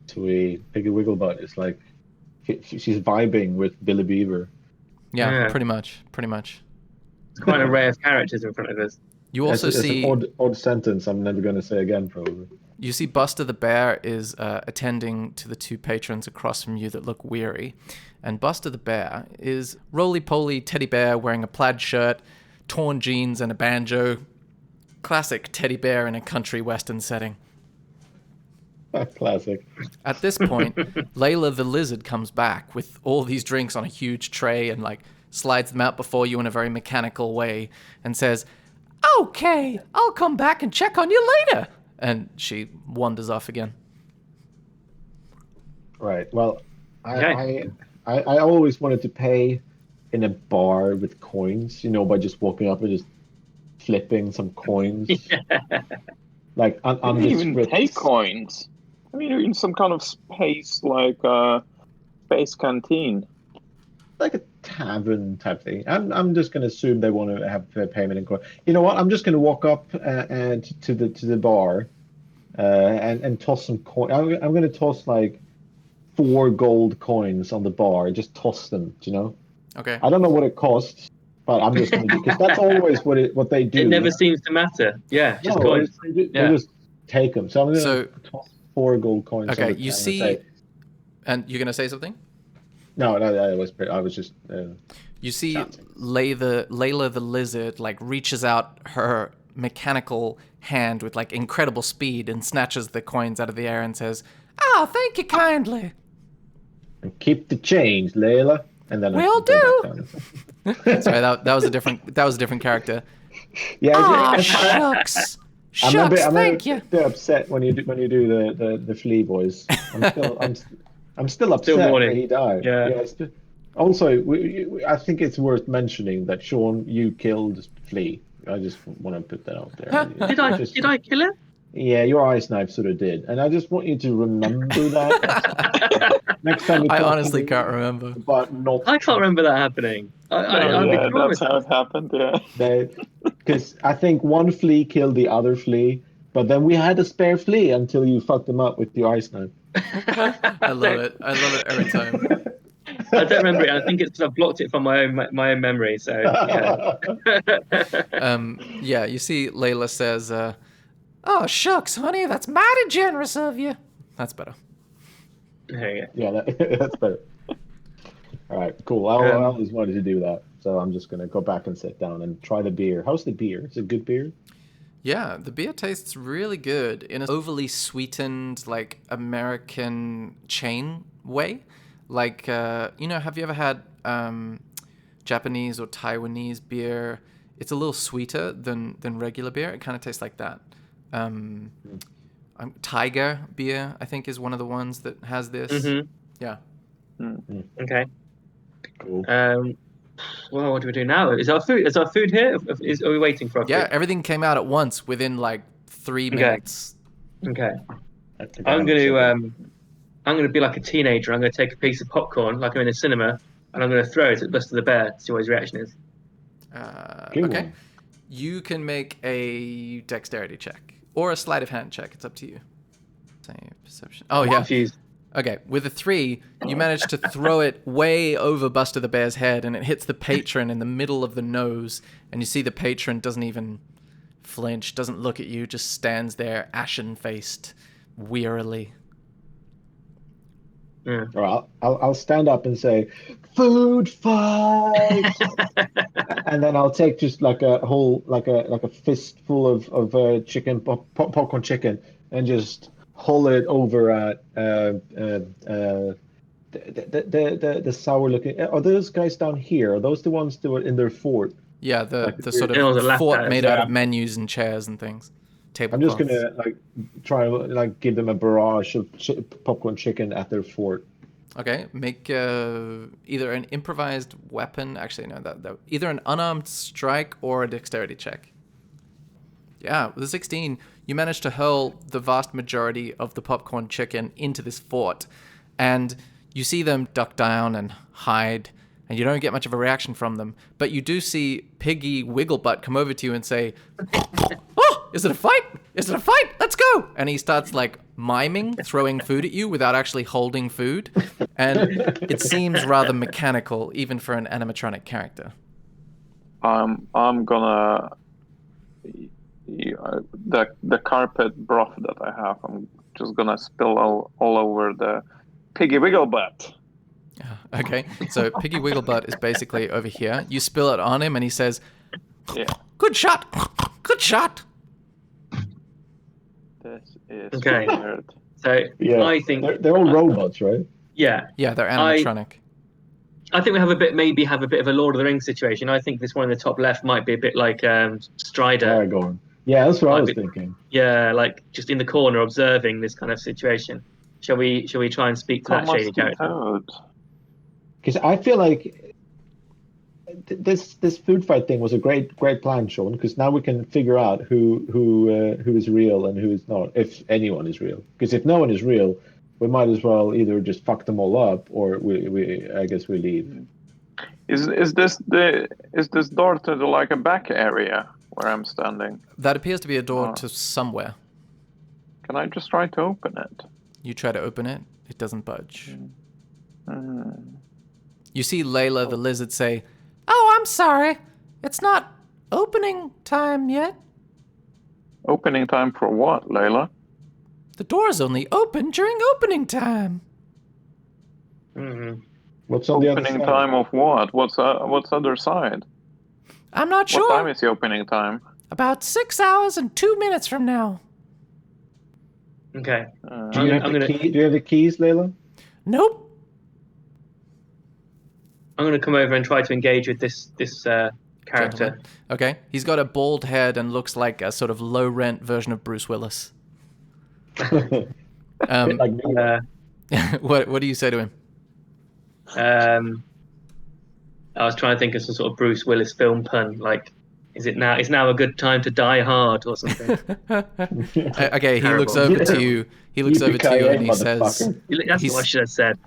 Sweet. Piggy Wigglebutt is like, she's vibing with Billy Beaver. Yeah, pretty much. It's quite an array of characters in front of us. You also see an odd sentence I'm never going to say again, probably. You see Buster the Bear is attending to the two patrons across from you that look weary. And Buster the Bear is roly-poly teddy bear wearing a plaid shirt, torn jeans, and a banjo. Classic teddy bear in a country western setting. Classic. At this point, Layla the Lizard comes back with all these drinks on a huge tray and like slides them out before you in a very mechanical way and says, "Okay, I'll come back and check on you later." And she wanders off again. Right. Well, I always wanted to pay in a bar with coins, by just walking up and just flipping some coins. Like I didn't even take coins. I mean, you're in some kind of space, like space canteen. Like a tavern type thing. I'm just going to assume they want to have payment in coin. You know what? I'm just going to walk up and to the bar and toss some coin. I'm going to toss like 4 gold coins on the bar. Just toss them. Okay. I don't know what it costs, but I'm just going to because that's always what they do. It never seems to matter. Yeah, just coins. They just take them. So I'm going to toss 4 gold coins. Okay, you see, and you're going to say something? No, I was just. You see, Layla the Lizard like reaches out her mechanical hand with like incredible speed and snatches the coins out of the air and says, "Oh, thank you kindly." And keep the change, Layla. And then will do. Sorry, that was a different character. Yeah. Oh, shucks. Shucks, thank you. I'm a bit upset when you do the flea voice. I'm still upset that he died. Yeah. Also, I think it's worth mentioning that Sean, you killed Flea. I just want to put that out there. Did I kill it? Yeah, your ice knife sort of did, and I just want you to remember that next time we I talk honestly can't remember. But not I can't remember that happening. I'd be yeah, that's promised. how it happened. Yeah. because I think one flea killed the other flea, but then we had a spare flea until you fucked them up with your ice knife. I love it. I love it every time. I don't remember it. I think it's because I've blocked it from my own memory. So yeah. Yeah, you see Layla says, "Oh, shucks, honey, that's mighty generous of you." That's better. There you go. Yeah, that's better. All right, cool. I always wanted to do that, so I'm just gonna go back and sit down and try the beer. How's the beer? Is it good beer? Yeah, the beer tastes really good in an overly sweetened, like, American chain way. Like, have you ever had Japanese or Taiwanese beer? It's a little sweeter than regular beer. It kind of tastes like that. Tiger beer, I think, is one of the ones that has this. Mm-hmm. Yeah. Okay. Cool. Well, what do we do now? Is our food here? Are we waiting for our Yeah, food? everything came out at once within like 3 minutes. Okay. I'm gonna be like a teenager. I'm gonna take a piece of popcorn, like I'm in a cinema, and I'm gonna throw it at Buster the Bear to see what his reaction is. Good Okay. one. You can make a dexterity check or a sleight of hand check. It's up to you. Same perception. Oh, yeah. Confused. Okay, with a 3, you manage to throw it way over Buster the Bear's head, and it hits the patron in the middle of the nose, and you see the patron doesn't even flinch, doesn't look at you, just stands there, ashen-faced, wearily. Yeah. All right, I'll stand up and say, "Food fight," and then I'll take just like a whole like a fistful of chicken popcorn chicken and just haul it over at the sour looking. Are those guys down here? Are those the ones that were in their fort? Yeah, Like the sort the ones that of laughed fort at us, made out yeah. of menus and chairs and things. I'm just Tablecloths. gonna like try and like give them a barrage of popcorn chicken at their fort. Okay, make either an improvised weapon. Actually, no, that either an unarmed strike or a dexterity check. Yeah, with a 16, you manage to hurl the vast majority of the popcorn chicken into this fort, and you see them duck down and hide, and you don't get much of a reaction from them. But you do see Piggy Wigglebutt come over to you and say, "Oh, is it a fight? Is it a fight? Let's go!" And he starts like miming, throwing food at you without actually holding food, and it seems rather mechanical, even for an animatronic character. I'm gonna the carpet broth that I have. I'm just gonna spill all over the Piggy Wigglebutt. Okay, so Piggy Wigglebutt is basically over here. You spill it on him, and he says, Yeah, "Good shot! Good shot!" this is Okay. weird. So Yeah, I think they're all robots, right? yeah. Yeah, they're animatronic. I think we have a bit of a Lord of the Rings situation. I think this one in the top left might be a bit like Strider. Aragorn. Yeah, that's what I Might was be- thinking. Yeah, like just in the corner observing this kind of situation. Shall we try and speak to that Thomas shady the character? Toad. Because I feel like this food fight thing was a great plan, Sean. Because now we can figure out who is real and who is not, if anyone is real. Because if no one is real, we might as well either just fuck them all up, or I guess we leave. Is this door to the like a back area where I'm standing? That appears to be a door Oh. to somewhere. Can I just try to open it? You try to open it, it doesn't budge. Hmm. You see Layla the lizard say, "Oh, I'm sorry. It's not opening time yet. Opening time for what, Layla? The door's only open during opening time." Mm-hmm. What's on the other Opening side? time of what? What's other side? "I'm not What time sure. is the opening time? About 6 hours and 2 minutes from now." Okay. Do you have the keys, Layla? "Nope." I'm gonna come over and try to engage with this character. Gentleman. Okay, he's got a bald head and looks like a sort of low-rent version of Bruce Willis. Like me. What do you say to him? I was trying to think of some sort of Bruce Willis film pun, like, is now a good time to die hard or something? Okay, he looks Terrible. over to you. He looks over to you and he says, motherfucker. That's what I should have said.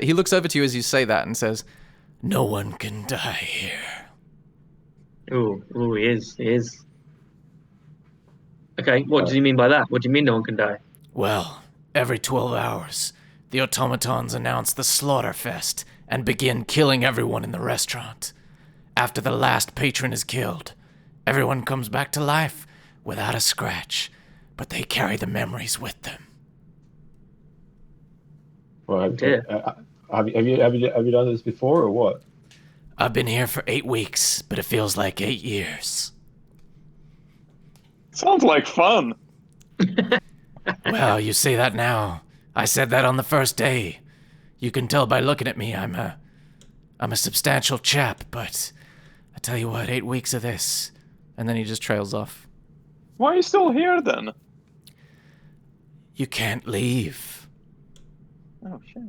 he looks over to you as you say that and says, "No one can die here." Ooh, he is. Okay, what do you mean by that? What do you mean no one can die? Well, every 12 hours, the automatons announce the Slaughterfest and begin killing everyone in the restaurant. After the last patron is killed, everyone comes back to life without a scratch, but they carry the memories with them. Well, Yeah. have you done this before or what? I've been here for 8 weeks, but it feels like 8 years. Sounds like fun. Well, you say that now. I said that on the first day. You can tell by looking at me I'm a substantial chap, but I tell you what, 8 weeks of this. And then he just trails off. Why are you still here then? You can't leave. Oh shit.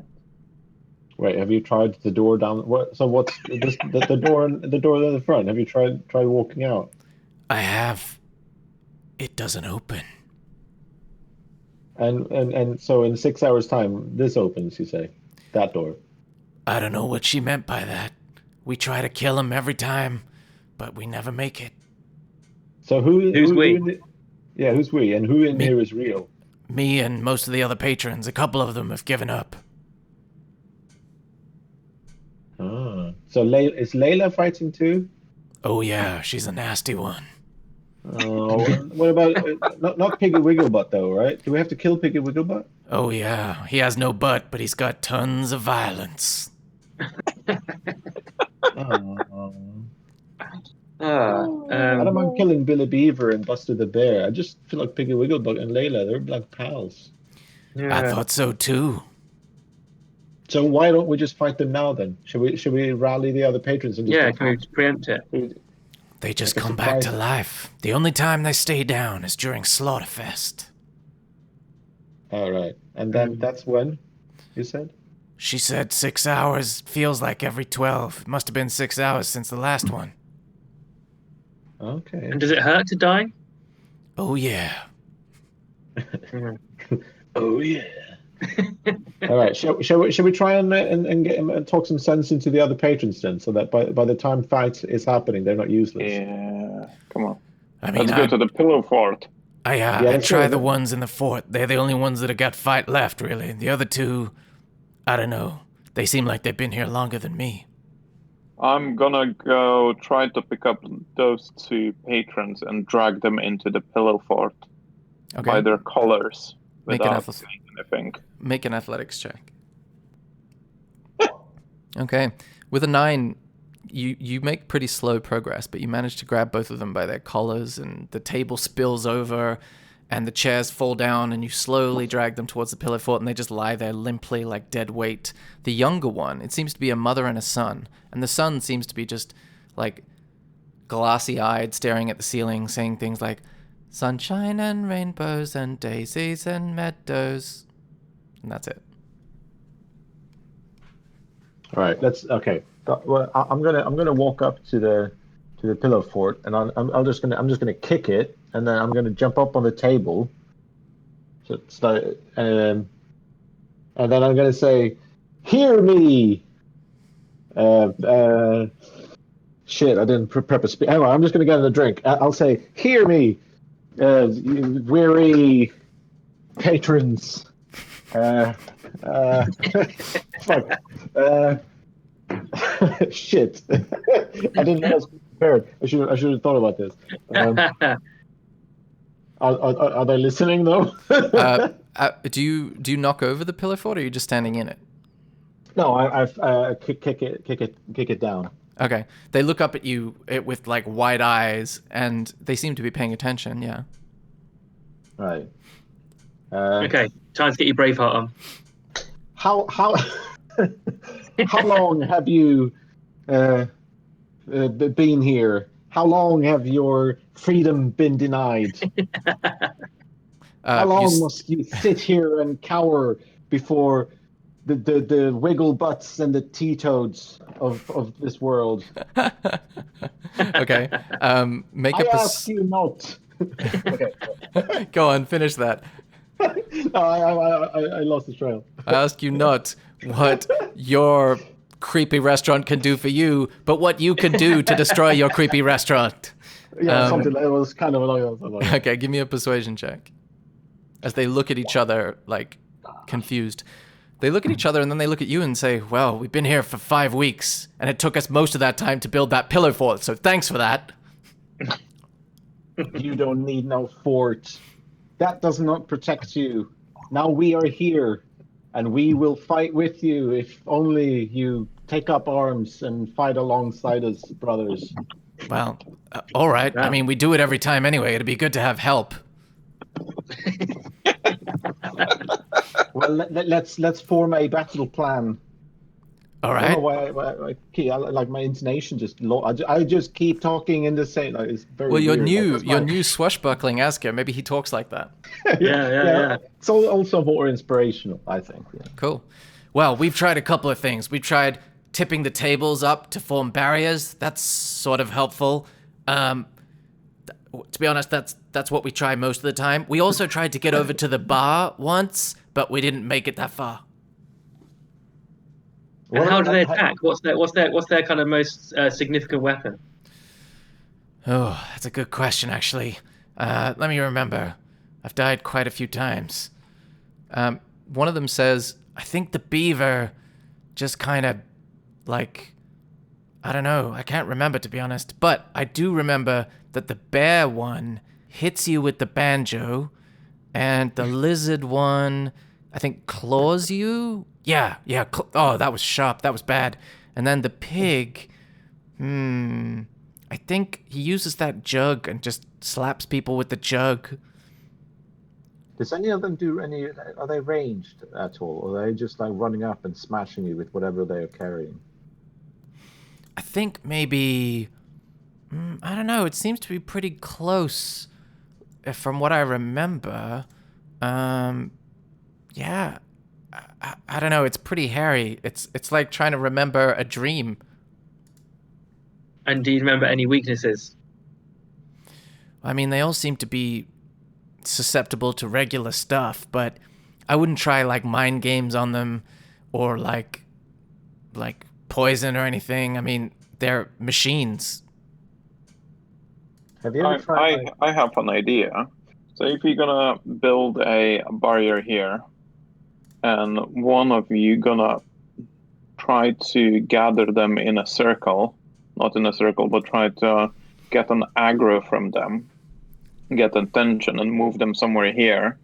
Wait, have you tried the door down? What? So what's this? The door? The door in the front. Have you tried walking out? I have. It doesn't open. And so in 6 hours' time, this opens. You say that door. I don't know what she meant by that. We try to kill him every time, but we never make it. So Who's we? Who's we? And who in Me. here is real? Me and most of the other patrons, a couple of them have given up. Ah. So is Layla fighting too? Oh yeah, she's a nasty one. Oh, what about not Piggy Wigglebutt though, right? Do we have to kill Piggy Wigglebutt? Oh yeah, he has no butt, but he's got tons of violence. Oh. I don't mind killing Billy Beaver and Buster the Bear. I just feel like Piggy Wigglebutt and Layla, they're like pals. I thought so too. So why don't we just fight them now then? Should we rally the other patrons and just Can we preempt it? They just Like a come back to surprise. life. The only time they stay down is during Slaughterfest. All right, and then that's when you said. She said 6 hours feels like every 12. It must have been 6 hours since the last one. Okay. And does it hurt to die? Oh yeah. Oh yeah. All right. Shall we try and get and talk some sense into the other patrons then, so that by the time fight is happening, they're not useless. Yeah. Come on. I mean, Let's go to the pillow fort. I let's try go the then. ones in the fort. They're the only ones that have got fight left, really. The other two, I don't know. They seem like they've been here longer than me. I'm gonna go try to pick up those two patrons and drag them into the pillow fort Okay. by their collars Make an without ath- saying anything. Make an athletics check. Okay. With a 9, you make pretty slow progress, but you manage to grab both of them by their collars, and the table spills over, and the chairs fall down, and you slowly drag them towards the pillow fort, and they just lie there limply like dead weight. The younger one, it seems to be a mother and a son, and the son seems to be just like glassy-eyed, staring at the ceiling, saying things like, "Sunshine and rainbows and daisies and meadows," and that's it. All right. Okay. Well, I'm gonna walk up to the pillow fort, and I'm just gonna kick it, and then I'm gonna jump up on the table. So it's like, and then I'm gonna say, "Hear me!" Shit, I didn't prep a speech. Anyway, I'm just gonna get in a drink. I'll say, "Hear me, you weary patrons." Fuck. Shit. I didn't know I was prepared. I should have thought about this. Are they listening though? Do you knock over the pillow fort, or are you just standing in it? No, I kick it down. Okay. They look up at you with like wide eyes, and they seem to be paying attention. Yeah. Right. Okay, time to get your Braveheart on. How how long have you been here? How long have your freedom been denied? How long must you sit here and cower before the wiggle butts and the teetoads of this world. Okay. Make I a ask you not. Okay. Go on, finish that. No, I lost the trail. I ask you not what your creepy restaurant can do for you, but what you can do to destroy your creepy restaurant. Yeah, something like it was kind of along those lines. Okay, give me a persuasion check. As they look at each other, like, confused. They look at each other and then they look at you and say, well, we've been here for 5 weeks, and it took us most of that time to build that pillar fort, so thanks for that. You don't need no fort. That does not protect you. Now we are here, and we will fight with you if only you take up arms and fight alongside us, brothers. Well, all right. I mean, we do it every time anyway. It'd be good to have help. Well, let's form a battle plan. All I right. don't know why like my intonation just I just keep talking in the same, like, it's very Well, your weird. new swashbuckling Asker, maybe he talks like that. Yeah. It's also more inspirational, I think. Yeah. Cool. Well, we've tried a couple of things. We've tried tipping the tables up to form barriers. That's sort of helpful. To be honest, that's what we try most of the time. We also tried to get over to the bar once, but we didn't make it that far. And how do they attack? What's their kind of most significant weapon? Oh, that's a good question, actually. Let me remember. I've died quite a few times. One of them says, I think the beaver just kind of, like, I don't know. I can't remember, to be honest. But I do remember that the bear one hits you with the banjo, and the lizard one, I think, claws you. Yeah. Oh, that was sharp. That was bad. And then the pig, I think he uses that jug and just slaps people with the jug. Does any of them are they ranged at all? Or are they just like running up and smashing you with whatever they are carrying? I think maybe, I don't know, it seems to be pretty close from what I remember. Yeah, I don't know, it's pretty hairy. It's like trying to remember a dream. And do you remember any weaknesses? I mean, they all seem to be susceptible to regular stuff, but I wouldn't try like mind games on them or like poison or anything. I mean, they're machines. Have you ever tried? I have an idea. So if you're gonna build a barrier here, and one of you gonna try to gather them in a circle, not in a circle, but try to get an aggro from them, get attention, and move them somewhere here,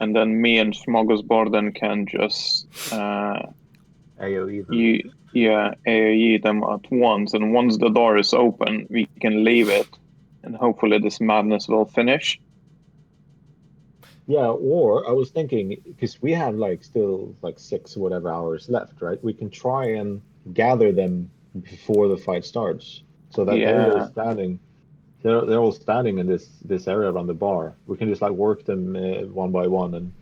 and then me and Smorgasborden can just AoE them. AoE them at once, and once the door is open, we can leave it, and hopefully this madness will finish. Yeah, or I was thinking, because we have still 6 or whatever hours left, right? We can try and gather them before the fight starts, so that they're all standing. They're all standing in this area around the bar. We can just work them one by one and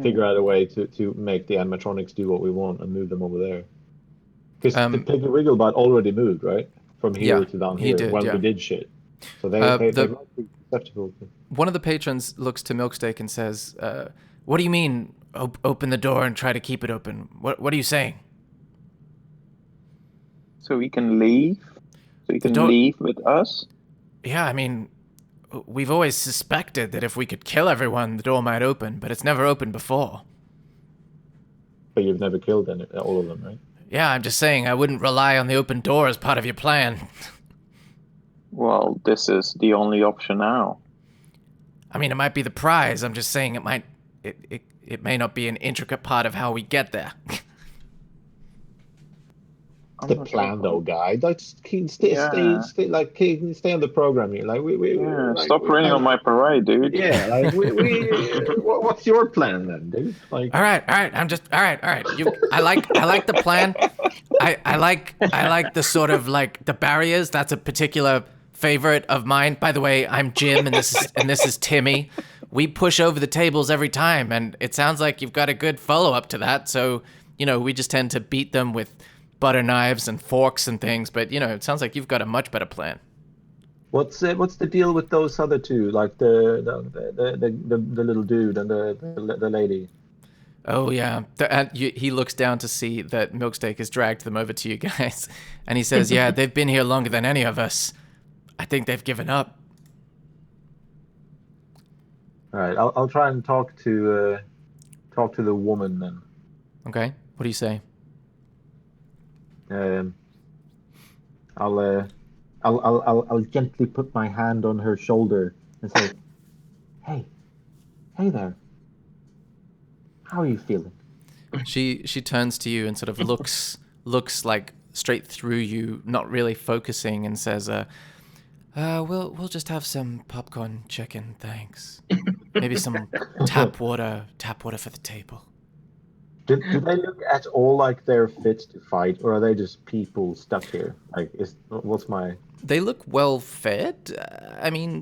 figure out a way to make the animatronics do what we want and move them over there. Because the Piggy Wigglebot already moved, right? From here to down here we did shit. So they might be susceptible. One of the patrons looks to Milksteak and says, what do you mean, open the door and try to keep it open? What are you saying? So we can leave? So you can leave with us? Yeah, I mean, we've always suspected that if we could kill everyone, the door might open, but it's never opened before. But you've never killed all of them, right? Yeah, I'm just saying I wouldn't rely on the open door as part of your plan. Well, this is the only option now. I mean, it might be the prize. I'm just saying it may not be an intricate part of how we get there. The plan, though, guy. Stay on the program here. Stop raining on my parade, dude. Yeah, what's your plan then, dude? All right. All right. I like the plan. I like the sort of the barriers. That's a particular favorite of mine. By the way, I'm Jim, and this is Timmy. we push over the tables every time, and it sounds like you've got a good follow-up to that, so, we just tend to beat them with butter knives and forks and things, but, it sounds like you've got a much better plan. What's the deal with those other two, like the little dude and the lady? Oh, yeah. He looks down to see that Milksteak has dragged them over to you guys, and he says, yeah, they've been here longer than any of us. I think they've given up. All right, I'll try and talk to the woman then. Okay, what do you say? I'll gently put my hand on her shoulder and say, "Hey there. How are you feeling?" She turns to you and sort of looks like straight through you, not really focusing, and says, we'll just have some popcorn chicken, thanks. Maybe some tap water for the table." Do they look at all like they're fit to fight, or are they just people stuck here? What's my... They look well fed.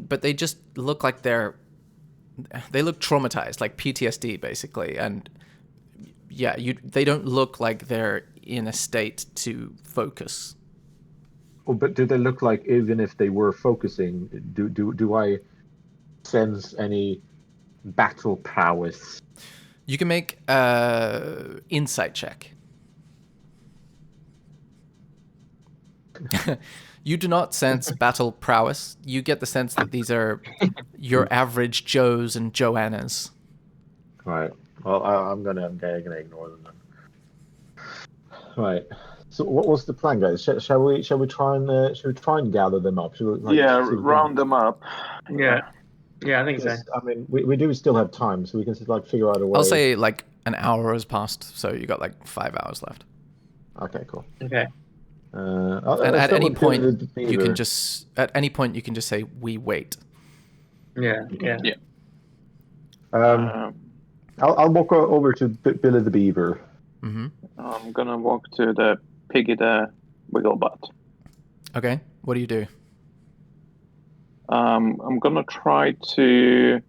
But they just look like they look traumatized, like PTSD basically, and yeah, they don't look like they're in a state to focus. Oh, but do they look like, even if they were focusing, do I sense any battle prowess? You can make insight check. You do not sense battle prowess. You get the sense that these are your average Joes and Joannas. Right. Well, I'm gonna ignore them then. Right. So, what was the plan, guys? Shall we try and gather them up? Round them up. Yeah, I think so. I mean, we do still have time, so we can figure out a way. I'll say like an hour has passed, so you got like 5 hours left. Okay, cool. Okay. And at any point you can just say we wait. Yeah. I'll walk over to Billy the Beaver. Mm-hmm. I'm gonna walk to the Piggy the Wigglebutt. Okay, what do you do? I'm gonna try to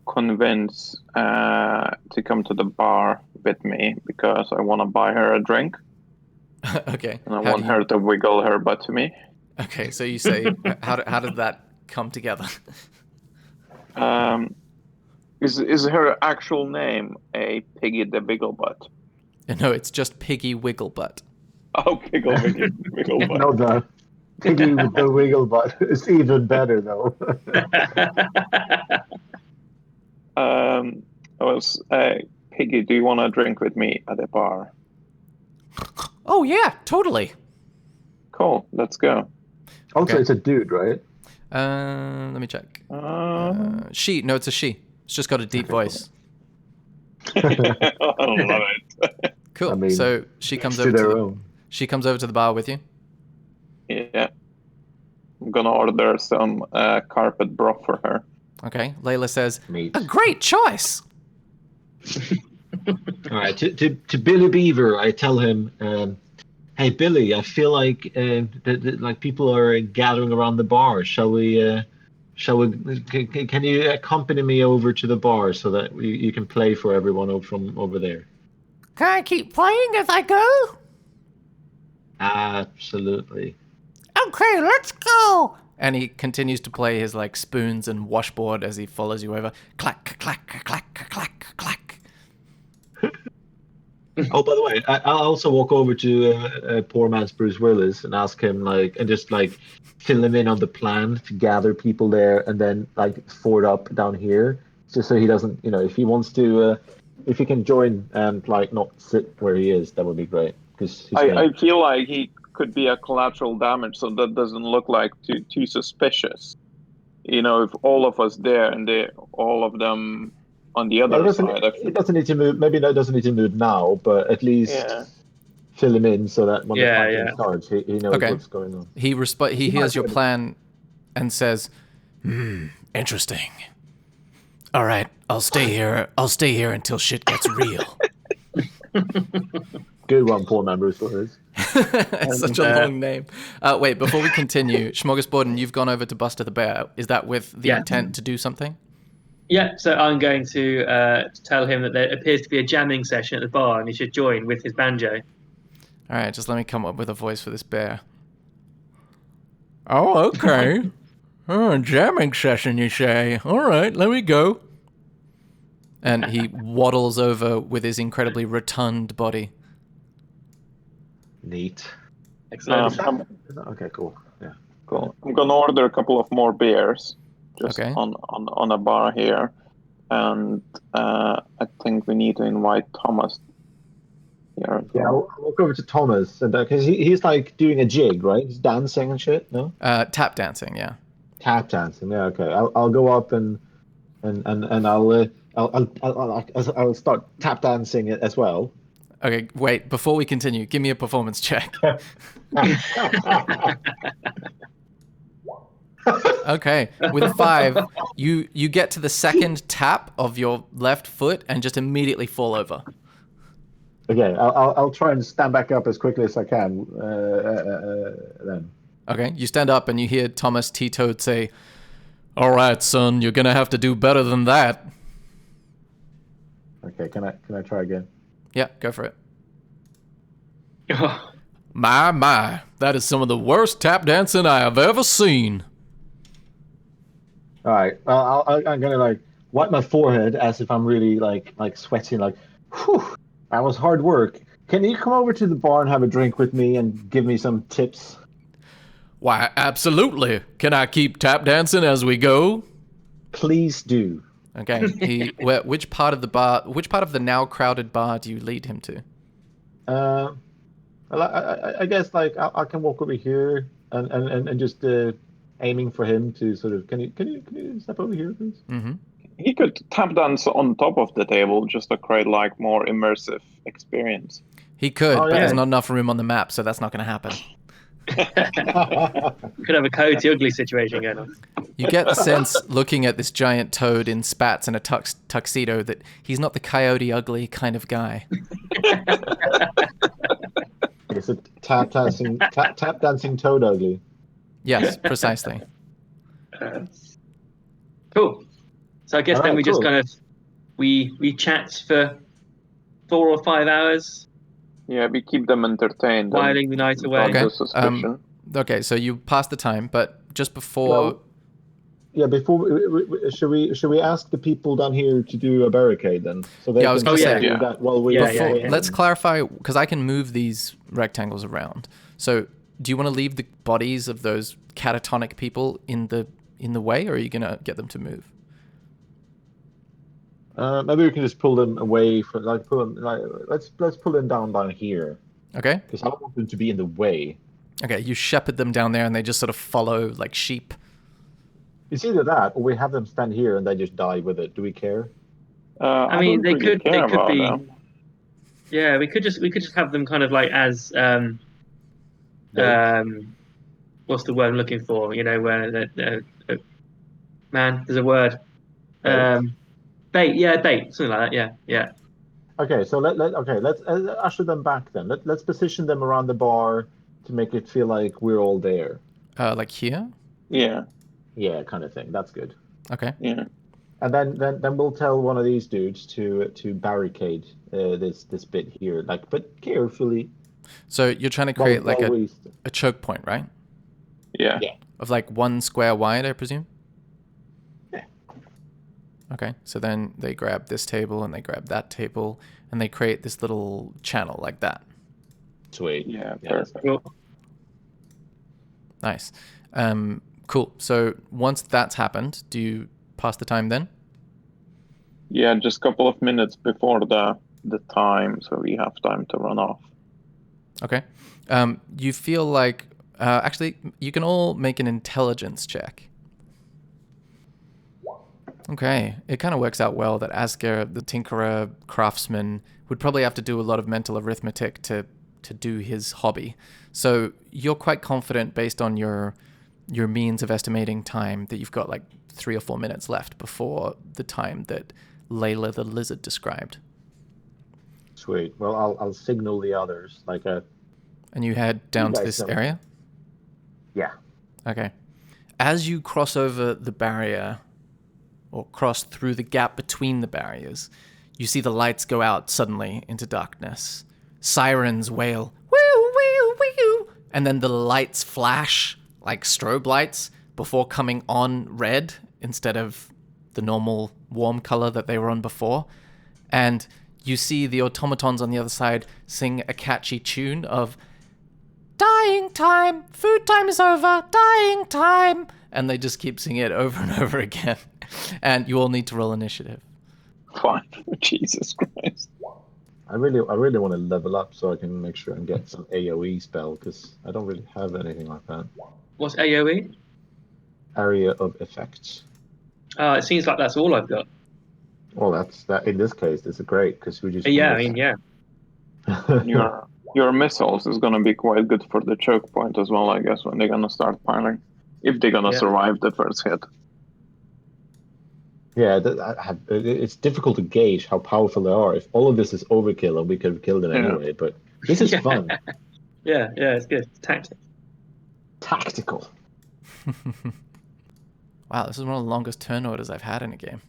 convince to come to the bar with me because I want to buy her a drink. Okay. And I want her to wiggle her butt to me. Okay, so you say, how did that come together? Is her actual name a Piggy the Wigglebutt? No, it's just Piggy Wigglebutt. Oh, Wigglebutt. No, the Piggy with the Wigglebutt is even better, though. Piggy, do you want to drink with me at the bar? Oh, yeah, totally. Cool, let's go. Also, Okay. it's a dude, right? Let me check. She. No, it's a she. It's just got a deep voice. I love it. Cool. I mean, so she comes to over their to own. she comes over to the bar with you. Yeah. I'm gonna order some carpet broth for her. Okay. Layla says, Meat. "A great choice." All right, to Billy Beaver, I tell him, "Hey Billy, I feel like like people are gathering around the bar. Shall we? Can you accompany me over to the bar so that you can play for everyone from over there?" Can I keep playing as I go? Absolutely. Okay, let's go. And he continues to play his like spoons and washboard as he follows you over. Clack, clack, clack, clack, clack. Oh, by the way, I'll also walk over to poor man's Bruce Willis and ask him and just fill him in on the plan to gather people there and then ford up down here, just so he doesn't, if he wants to, if he can join and not sit where he is, that would be great. Because I feel like he could be a collateral damage, so that doesn't look like too suspicious. If all of us there and all of them on the other side. It doesn't need to move. Maybe that doesn't need to move now, but at least fill him in so that when the fighting starts, he knows what's going on. He hears your plan and says, interesting. All right, I'll stay here. I'll stay here until shit gets real. Good one, poor man Bruce Willis. It's such a long name. Wait, before we continue, Smorgasbord, you've gone over to Buster the Bear. Is that with the intent to do something? Yeah, so I'm going to tell him that there appears to be a jamming session at the bar, and he should join with his banjo. All right, just let me come up with a voice for this bear. Oh, okay. Oh, jamming session, you say? All right, let me go. And he waddles over with his incredibly rotund body. Neat. Excellent. Okay, cool. Yeah. Cool. I'm gonna order a couple of more beers, just Okay. on a bar here, and I think we need to invite Thomas here as Yeah, well. I'll walk over to Thomas, and because he's like doing a jig, right? He's dancing and shit. No, Tap dancing, yeah. tap dancing. Yeah, okay. I'll go up and I'll start tap dancing as well. Okay, wait, before we continue, give me a performance check. Okay, with a 5, you get to the second tap of your left foot and just immediately fall over. Okay, I'll try and stand back up as quickly as I can. Then. Okay, you stand up and you hear Thomas T. Toad say, "All right, son, you're gonna have to do better than that." Okay, can I try again? Yeah, go for it. My, that is some of the worst tap dancing I have ever seen. All right, I'm gonna like wipe my forehead as if I'm really like sweating. Like, whew, that was hard work. Can you come over to the bar and have a drink with me and give me some tips? Why, absolutely. Can I keep tap dancing as we go? Please do. Okay. Which part of the now crowded bar do you lead him to? Well, I guess like I can walk over here and just aiming for him to sort of. Can you step over here, please? Mm-hmm. He could tap dance on top of the table just to create like more immersive experience. He could, Oh, but yeah. there's not enough room on the map, so that's not going to happen. Could have a Coyote Ugly situation going on. You get the sense, looking at this giant toad in spats and a tuxedo, that he's not the Coyote Ugly kind of guy. It's a tap dancing toad ugly. Yes, precisely. Cool. So I guess All then right, we just cool. kind of we chat for 4 or 5 hours, Yeah, we keep them entertained. whiling the night away. Okay. Under suspicion. Okay, so you pass the time, but just before... Well, yeah, before should we ask the people down here to do a barricade then? So they Yeah, I was can gonna say, do yeah. that while we. Yeah, before, yeah. let's clarify, because I can move these rectangles around. So do you want to leave the bodies of those catatonic people in the way, or are you going to get them to move? Maybe we can just pull them away from let's pull them down here Okay. because I don't want them to be in the way. Okay, you shepherd them down there and they just sort of follow like sheep. It's either that or we have them stand here and they just die with it. Do we care? I mean, don't really care about be. them. Yeah, we could just have them kind of like as what's the word I'm looking for? You know, where man, there's a word. Bait. Yeah, bait. Something like that. Yeah, yeah. Okay, so let's usher them back then. Let's position them around the bar to make it feel like we're all there. Like here? Yeah, Yeah, kind of thing. That's good. Okay. yeah. And then we'll tell one of these dudes to barricade this bit here, like but carefully. So you're trying to create like while a choke point, right? Yeah. Of like 1 square wide, I presume? Yeah. Okay, so then they grab this table and they grab that table and they create this little channel like that. Sweet. Yeah, that's perfect. Cool. Nice. Cool. So once that's happened, do you pass the time then? Yeah, just a couple of minutes before the time, so we have time to run off. Okay. You feel like... actually, you can all make an intelligence check. Okay. It kind of works out well that Asger, the tinkerer, craftsman, would probably have to do a lot of mental arithmetic to do his hobby. So you're quite confident based on your means of estimating time that you've got like 3 or 4 minutes left before the time that Layla the lizard described. Sweet. Well, I'll signal the others like a. And you head down to guys this know. area? Yeah. Okay. As you cross over the barrier, or cross through the gap between the barriers. You see the lights go out suddenly into darkness. Sirens wail, woo, woo, woo, and then the lights flash like strobe lights before coming on red instead of the normal warm color that they were on before. And you see the automatons on the other side sing a catchy tune of dying time, food time is over, dying time. And they just keep singing it over and over again. And you all need to roll initiative. Fine. Jesus Christ. I really want to level up so I can make sure and get some AoE spell, because I don't really have anything like that. What's AoE? Area of effects. It seems like that's all I've got. Well, that's that. In this case, it's great because we just. Yeah, I mean, yeah. Your missiles is gonna be quite good for the choke point as well, I guess, when they're gonna start piling. If they're gonna survive the first hit. Yeah, it's difficult to gauge how powerful they are. If all of this is overkill, and we could have killed them anyway, but this is fun. Yeah, it's good. It's Tactical. Wow, this is one of the longest turn orders I've had in a game.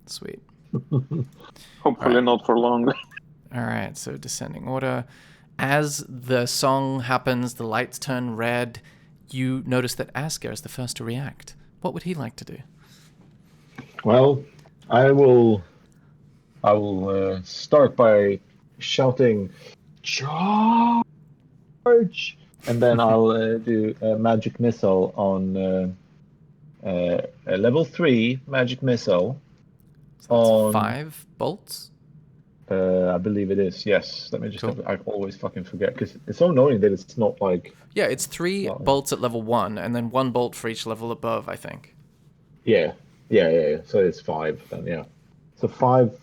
Sweet. Hopefully not for long. All right, so descending order. As the song happens, the lights turn red. You notice that Asker is the first to react. What would he like to do? Well, I will start by shouting, "Charge!" And then I'll do a magic missile on a level 3 magic missile. So that's 5 bolts? I believe it is, yes. Let me just Cool. I always fucking forget, because it's so annoying that it's not like... Yeah, it's 3 bolts at level 1, and then 1 bolt for each level above, I think. Yeah. So it's 5 then, yeah. So 5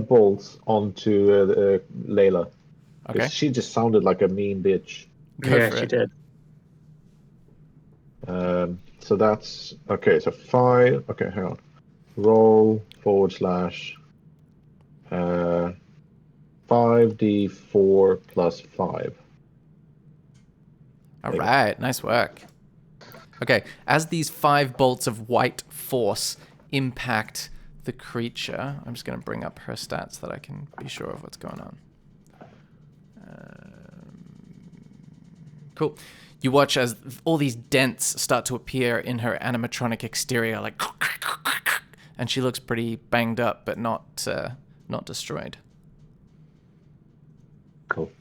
bolts onto Layla. Okay. She just sounded like a mean bitch. Go for she it. did. So that's... Okay, so 5... Okay, hang on. Roll / 5d4 plus 5. All right, nice work. Okay, as these 5 bolts of white force impact the creature, I'm just going to bring up her stats so that I can be sure of what's going on. Cool. You watch as all these dents start to appear in her animatronic exterior, like, and she looks pretty banged up, but not destroyed. Cool.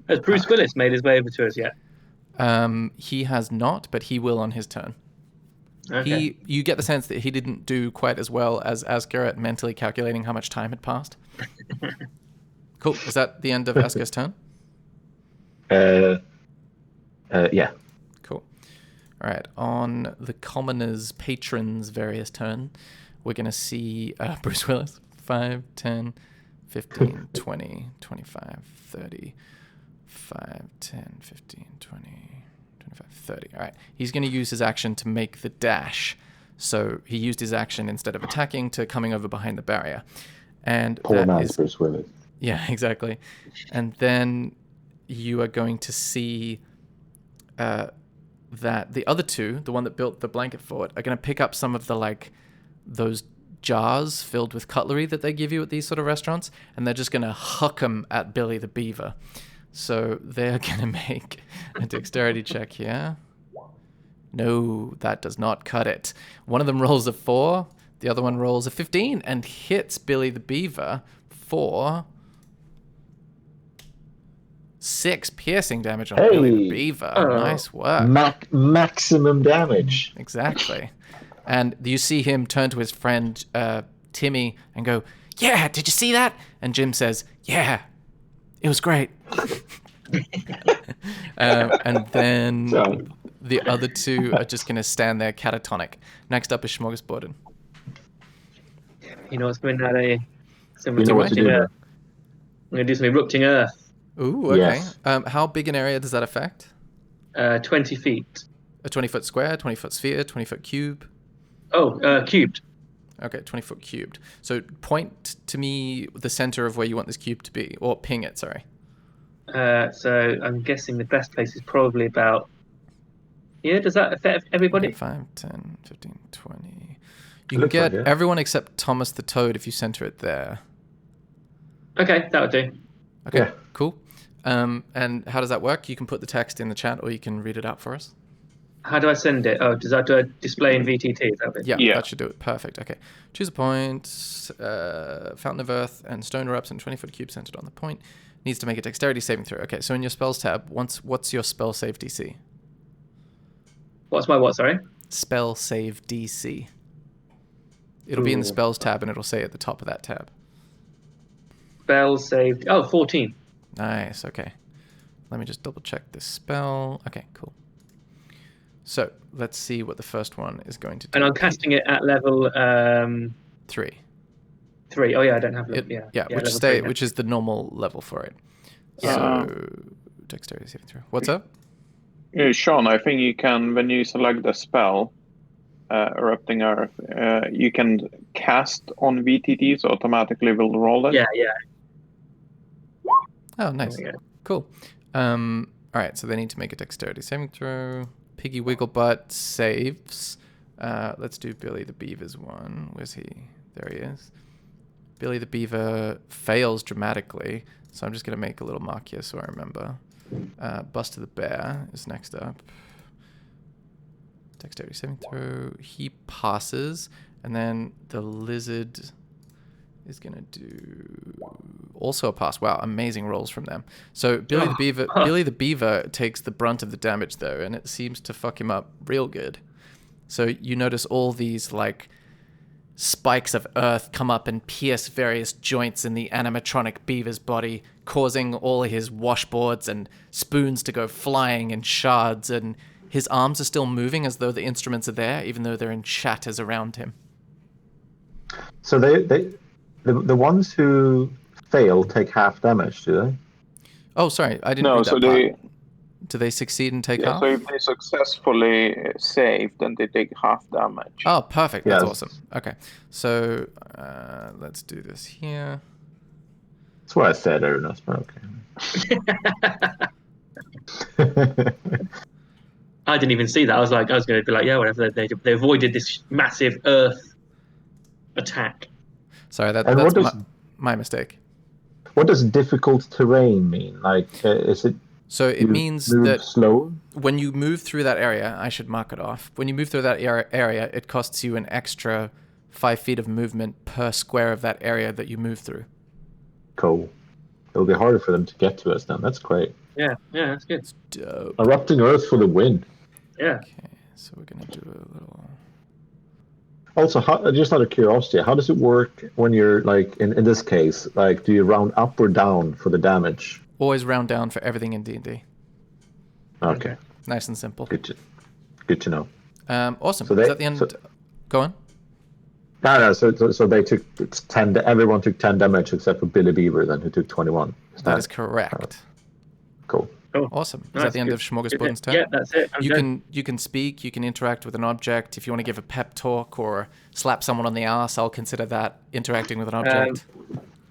Has Bruce Willis made his way over to us yet? He has not, but he will on his turn. Okay. You get the sense that he didn't do quite as well as Asker at mentally calculating how much time had passed. Cool. Is that the end of Asker's turn? Yeah. Cool. All right. On the commoner's patron's various turn, we're going to see Bruce Willis. 5, 10, 15, 20, 25, 30. 5, 10, 15, 20, 25, 30. All right. He's going to use his action to make the dash. So he used his action instead of attacking to coming over behind the barrier. And Poor that man's is... Bruce Willis. Yeah, exactly. And then you are going to see that the other two, the one that built the blanket fort, are going to pick up some of the, like, those jars filled with cutlery that they give you at these sort of restaurants, and they're just going to huck them at Billy the Beaver. So they're going to make a dexterity check here. No, that does not cut it. One of them rolls a 4, the other one rolls a 15 and hits Billy the Beaver for 6 piercing damage on Billy the Beaver. Nice work. Maximum damage. Exactly. And you see him turn to his friend Timmy and go, "Yeah, did you see that?" And Jim says, "Yeah, it was great." And then the other two are just going to stand there catatonic. Next up is Smorgasborden. You know what's going on? Some You know what to do, man. I'm going to do some erupting earth. Ooh, okay. Yes. How big an area does that affect? 20 feet. A 20-foot square, 20-foot sphere, 20-foot cube? Oh, cubed. Okay, 20-foot cubed. So point to me the center of where you want this cube to be, or ping it, sorry. So I'm guessing the best place is probably about... Yeah, does that affect everybody? Okay, 5, 10, 15, 20. You can get everyone except Thomas the Toad if you center it there. Okay, that would do. Okay, Yeah. cool. And how does that work? You can put the text in the chat or you can read it out for us. How do I send it? Oh, do I display in VTT? Is that it? Yeah, that should do it. Perfect. Okay. Choose a point. Fountain of Earth and stone erupts and 20-foot cube centered on the point. Needs to make a dexterity saving throw. Okay, so in your spells tab, what's your spell save DC? What's my what, sorry? Spell save DC. It'll be in the spells tab and it'll say at the top of that tab. Spell saved. Oh, 14. Nice. Okay. Let me just double check this spell. Okay, cool. So let's see what the first one is going to do. And I'm casting it at level 3. 3. Oh yeah, I don't have level. Which is the normal level for it. So dexterity saving throw. What's up? Sean, I think you can, when you select the spell, Erupting Earth, you can cast on VTT, so automatically will roll it. Yeah. Oh, nice. Cool. All right, so they need to make a dexterity saving throw. Piggy Wigglebutt saves. Let's do Billy the Beaver's one. Where's he? There he is. Billy the Beaver fails dramatically, so I'm just going to make a little mark here so I remember. Buster the Bear is next up. Dexterity saving throw. He passes, and then the Lizard is going to do also a pass. Wow, amazing rolls from them. So Billy the Beaver takes the brunt of the damage though, and it seems to fuck him up real good. So you notice all these like spikes of earth come up and pierce various joints in the animatronic beaver's body, causing all his washboards and spoons to go flying in shards, and his arms are still moving as though the instruments are there, even though they're in shatters around him. So the ones who fail take half damage, do they? Oh, sorry, I didn't read that part. Do they succeed and take half? So if they successfully save, then they take half damage. Oh, perfect. That's awesome. Okay, so let's do this here. That's what I said, Ernest, but okay. I didn't even see that. I was going to be like, yeah, whatever. They avoided this massive earth attack. Sorry, that's my mistake. What does difficult terrain mean? Like, is it? So it means that slow? When you move through that area, I should mark it off. When you move through that area, it costs you an extra 5 feet of movement per square of that area that you move through. Cool. It'll be harder for them to get to us then. That's great. Yeah, that's good. It's dope. Erupting Earth for the win. Yeah. Okay, so we're gonna do a little. Also, just out of curiosity, how does it work when you're like in this case? Like, do you round up or down for the damage? Always round down for everything in D&D. Okay. Nice and simple. Good to know. Awesome. So Is that the end? Go on. No. So they took 10. Everyone took 10 damage except for Billy Beaver, then who took 21. That is correct. Cool. Awesome. Is that the end of Smorgasbord's turn? Yeah, that's it. You can speak. You can interact with an object. If you want to give a pep talk or slap someone on the ass, I'll consider that interacting with an object.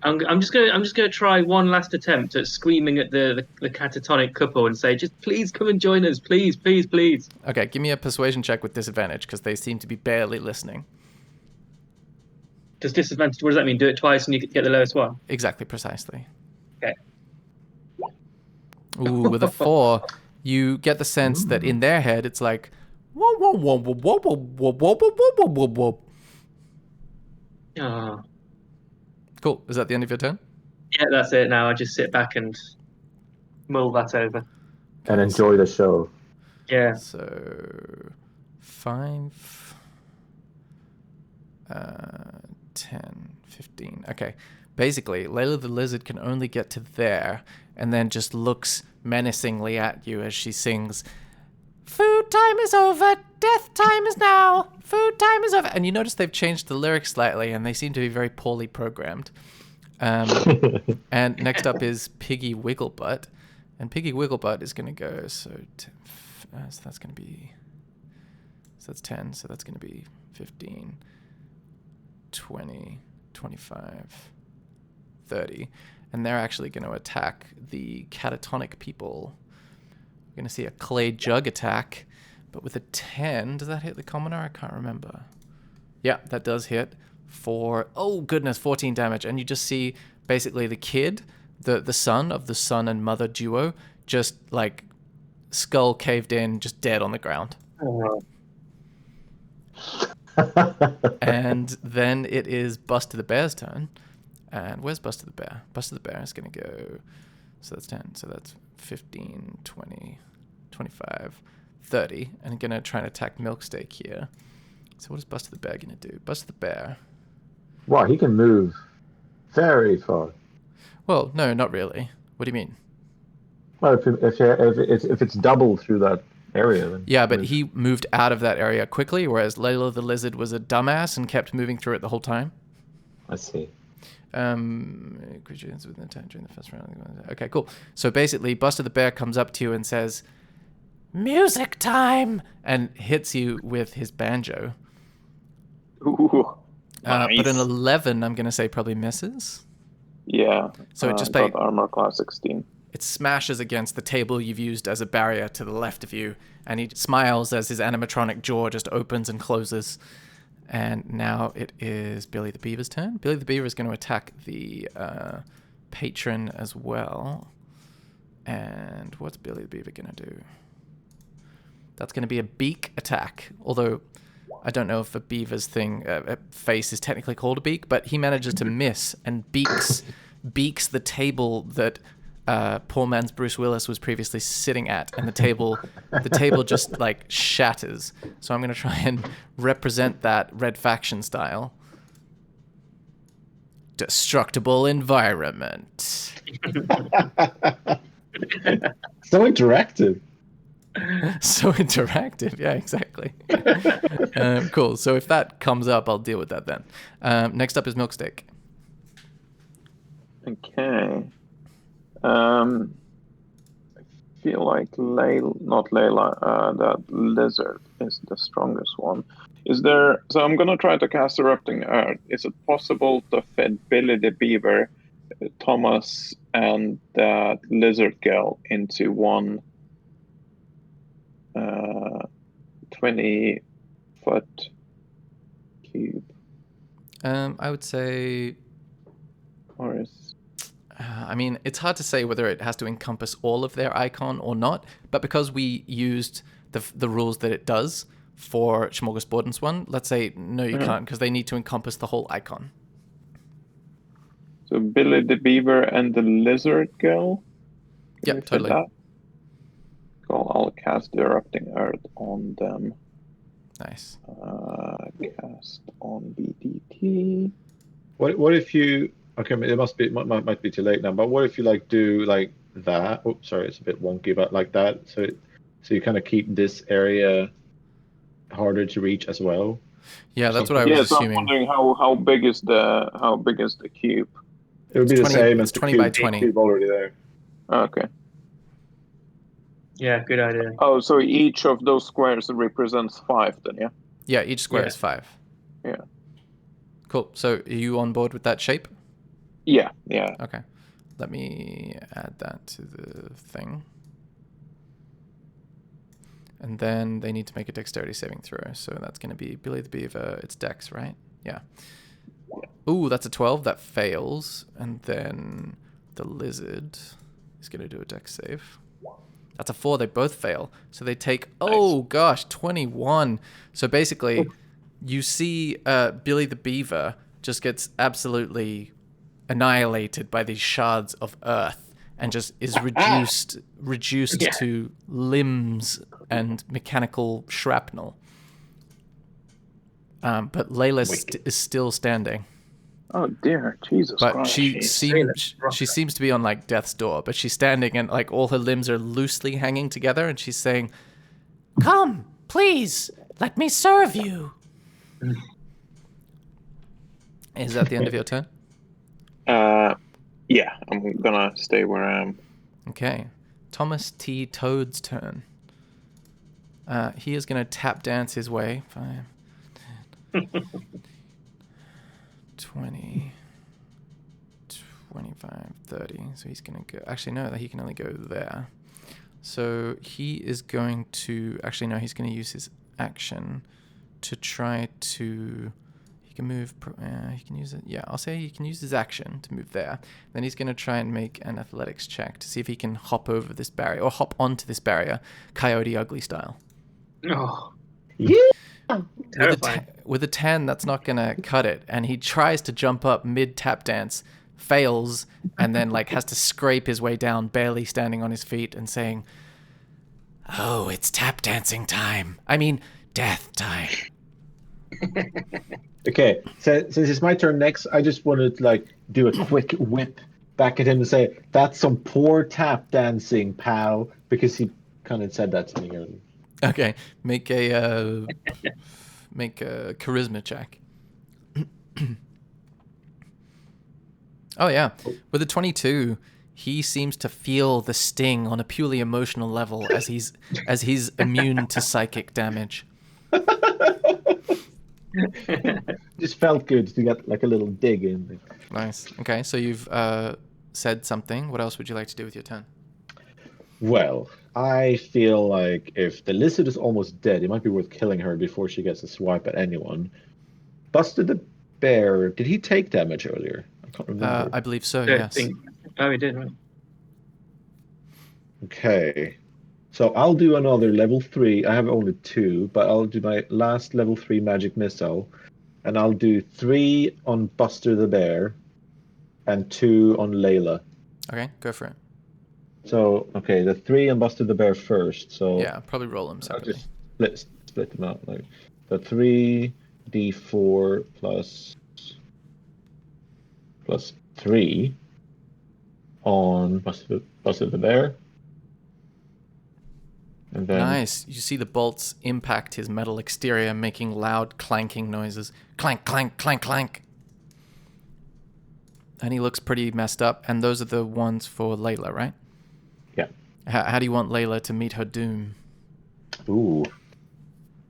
I'm just gonna try one last attempt at screaming at the catatonic couple and say, just please come and join us, please. Okay, give me a persuasion check with disadvantage because they seem to be barely listening. Does disadvantage? What does that mean? Do it twice and you get the lowest one. Exactly, precisely. Okay. Ooh, with a 4, you get the sense that in their head it's like, whoa, whoa, whoa, whoa, whoa, whoa, whoa, whoa, whoa, whoa, whoa, whoa. Oh. Cool. Is that the end of your turn? Yeah, that's it. Now I just sit back and mull that over and enjoy the show. Yeah. So 5, 10, 15. Okay. Basically, Layla the Lizard can only get to there and then just looks menacingly at you as she sings, "Food time is over, death time is now, food time is over." And you notice they've changed the lyrics slightly and they seem to be very poorly programmed. And next up is Piggy Wigglebutt. And Piggy Wigglebutt is going to go, so that's going to be, so that's 10, so that's going to be 15, 20, 25, 30. And they're actually going to attack the catatonic people. We're going to see a clay jug attack, but with a 10, does that hit the commoner? I can't remember. Yeah, that does hit for, oh goodness, 14 damage. And you just see basically the kid, the son of the son and mother duo, just like skull caved in, just dead on the ground. Oh, And then it is Buster the Bear's turn. And where's Buster the Bear? Buster the Bear is going to go, so that's 10, so that's 15, 20, 25, 30. And going to try and attack Milksteak here. So what is Buster the Bear going to do? Buster the Bear. Wow, he can move very far. Well, no, not really. What do you mean? Well, if it's double through that area, then Yeah, but he moved out of that area quickly, whereas Layla the Lizard was a dumbass and kept moving through it the whole time. I see. Creatures within attack during the first round. Okay, cool. So basically, Buster the Bear comes up to you and says, "Music time!" and hits you with his banjo. ooh, But nice. an 11, I'm going to say, probably misses. Yeah. So it just got armor class 16. It smashes against the table you've used as a barrier to the left of you, and he smiles as his animatronic jaw just opens and closes. And now it is Billy the Beaver's turn. Billy the Beaver is going to attack the patron as well. And what's Billy the Beaver going to do? That's going to be a beak attack, although I don't know if a beaver's face is technically called a beak, but he manages to miss and beaks the table that poor man's Bruce Willis was previously sitting at, and the table just like shatters. So I'm going to try and represent that Red Faction style. Destructible environment. So interactive. So interactive. Yeah, exactly. Cool. So if that comes up, I'll deal with that then. Next up is Milksteak. Okay. I feel like that lizard is the strongest one. So I'm gonna try to cast Erupting Earth. Is it possible to fit Billy the Beaver, Thomas, and that lizard girl into one 20-foot cube? I would say, Or is I mean, it's hard to say whether it has to encompass all of their icon or not, but because we used the rules that it does for Smorgasbord's one, let's say, no, you can't, because they need to encompass the whole icon. so Billy the Beaver and the lizard girl? Can Yep, we fit totally. that? Cool, I'll cast the Erupting Earth on them. Nice. Cast on BDT. What if you? Okay, it might be too late now. But what if you do that? Oops, sorry, it's a bit wonky, but like that. So you kind of keep this area harder to reach as well. Yeah, that's what I was So I'm assuming. wondering how big is the cube? It would be It's the 20 same it's as the 20 cube, by 20. cube already there. Okay. Yeah, good idea. Oh, so each of those squares represents 5 then, yeah? Yeah, each square Yeah. is 5. Yeah. Cool. So are you on board with that shape? Yeah. Okay. Let me add that to the thing. And then they need to make a dexterity saving throw. So that's going to be Billy the Beaver. It's dex, right? Yeah. Ooh, that's a 12. That fails. And then the lizard is going to do a dex save. That's a 4. They both fail. So they take, oh gosh, 21. So basically, you see Billy the Beaver just gets absolutely annihilated by these shards of earth and just is reduced to limbs and mechanical shrapnel. But Layla is still standing. Oh dear, Jesus But Christ. she seems to be on death's door, but she's standing and all her limbs are loosely hanging together, and she's saying, "Come, please, let me serve you." Is that the end of your turn? Yeah, I'm gonna stay where I am. Okay. Thomas T. Toad's turn. He is going to tap dance his way. 5, 10, 20, 25, 30. So he's going to go... Actually, no, he can only go there. So he is going to... Actually, no, he's going to use his action to try to can move. He can use it. Yeah, I'll say he can use his action to move there. Then he's going to try and make an athletics check to see if he can hop over this barrier or hop onto this barrier, Coyote Ugly style. Oh, Yeah. terrifying. With a 10, that's not going to cut it. And he tries to jump up mid tap dance, fails, and then like has to scrape his way down, barely standing on his feet and saying, "Oh, it's tap dancing time. I mean, death time." Okay, so since it's my turn next, I just wanted to like do a quick whip back at him and say, "That's some poor tap dancing, pal," because he kind of said that to me earlier. Okay, make a charisma check. Oh yeah, with a 22, he seems to feel the sting on a purely emotional level as he's immune to psychic damage. Just felt good to get like a little dig in. Nice. Okay, so you've said something. What else would you like to do with your turn? Well, I feel like if the lizard is almost dead, it might be worth killing her before she gets a swipe at anyone. Buster the bear, did he take damage earlier? I can't remember. I believe so. Don't Yes. think- Oh, he did, right. Okay. So I'll do another level 3. I have only 2, but I'll do my last level 3 magic missile. And I'll do 3 on Buster the bear and 2 on Layla. Okay, go for it. So, okay, the 3 on Buster the bear first. So Yeah, probably roll them I'll separately. just split them out. Like the 3d4 plus 3 on Buster the bear. And then Nice. You see the bolts impact his metal exterior, making loud clanking noises. Clank, clank, clank, clank. And he looks pretty messed up. And those are the ones for Layla, right? yeah. How do you want Layla to meet her doom? Ooh.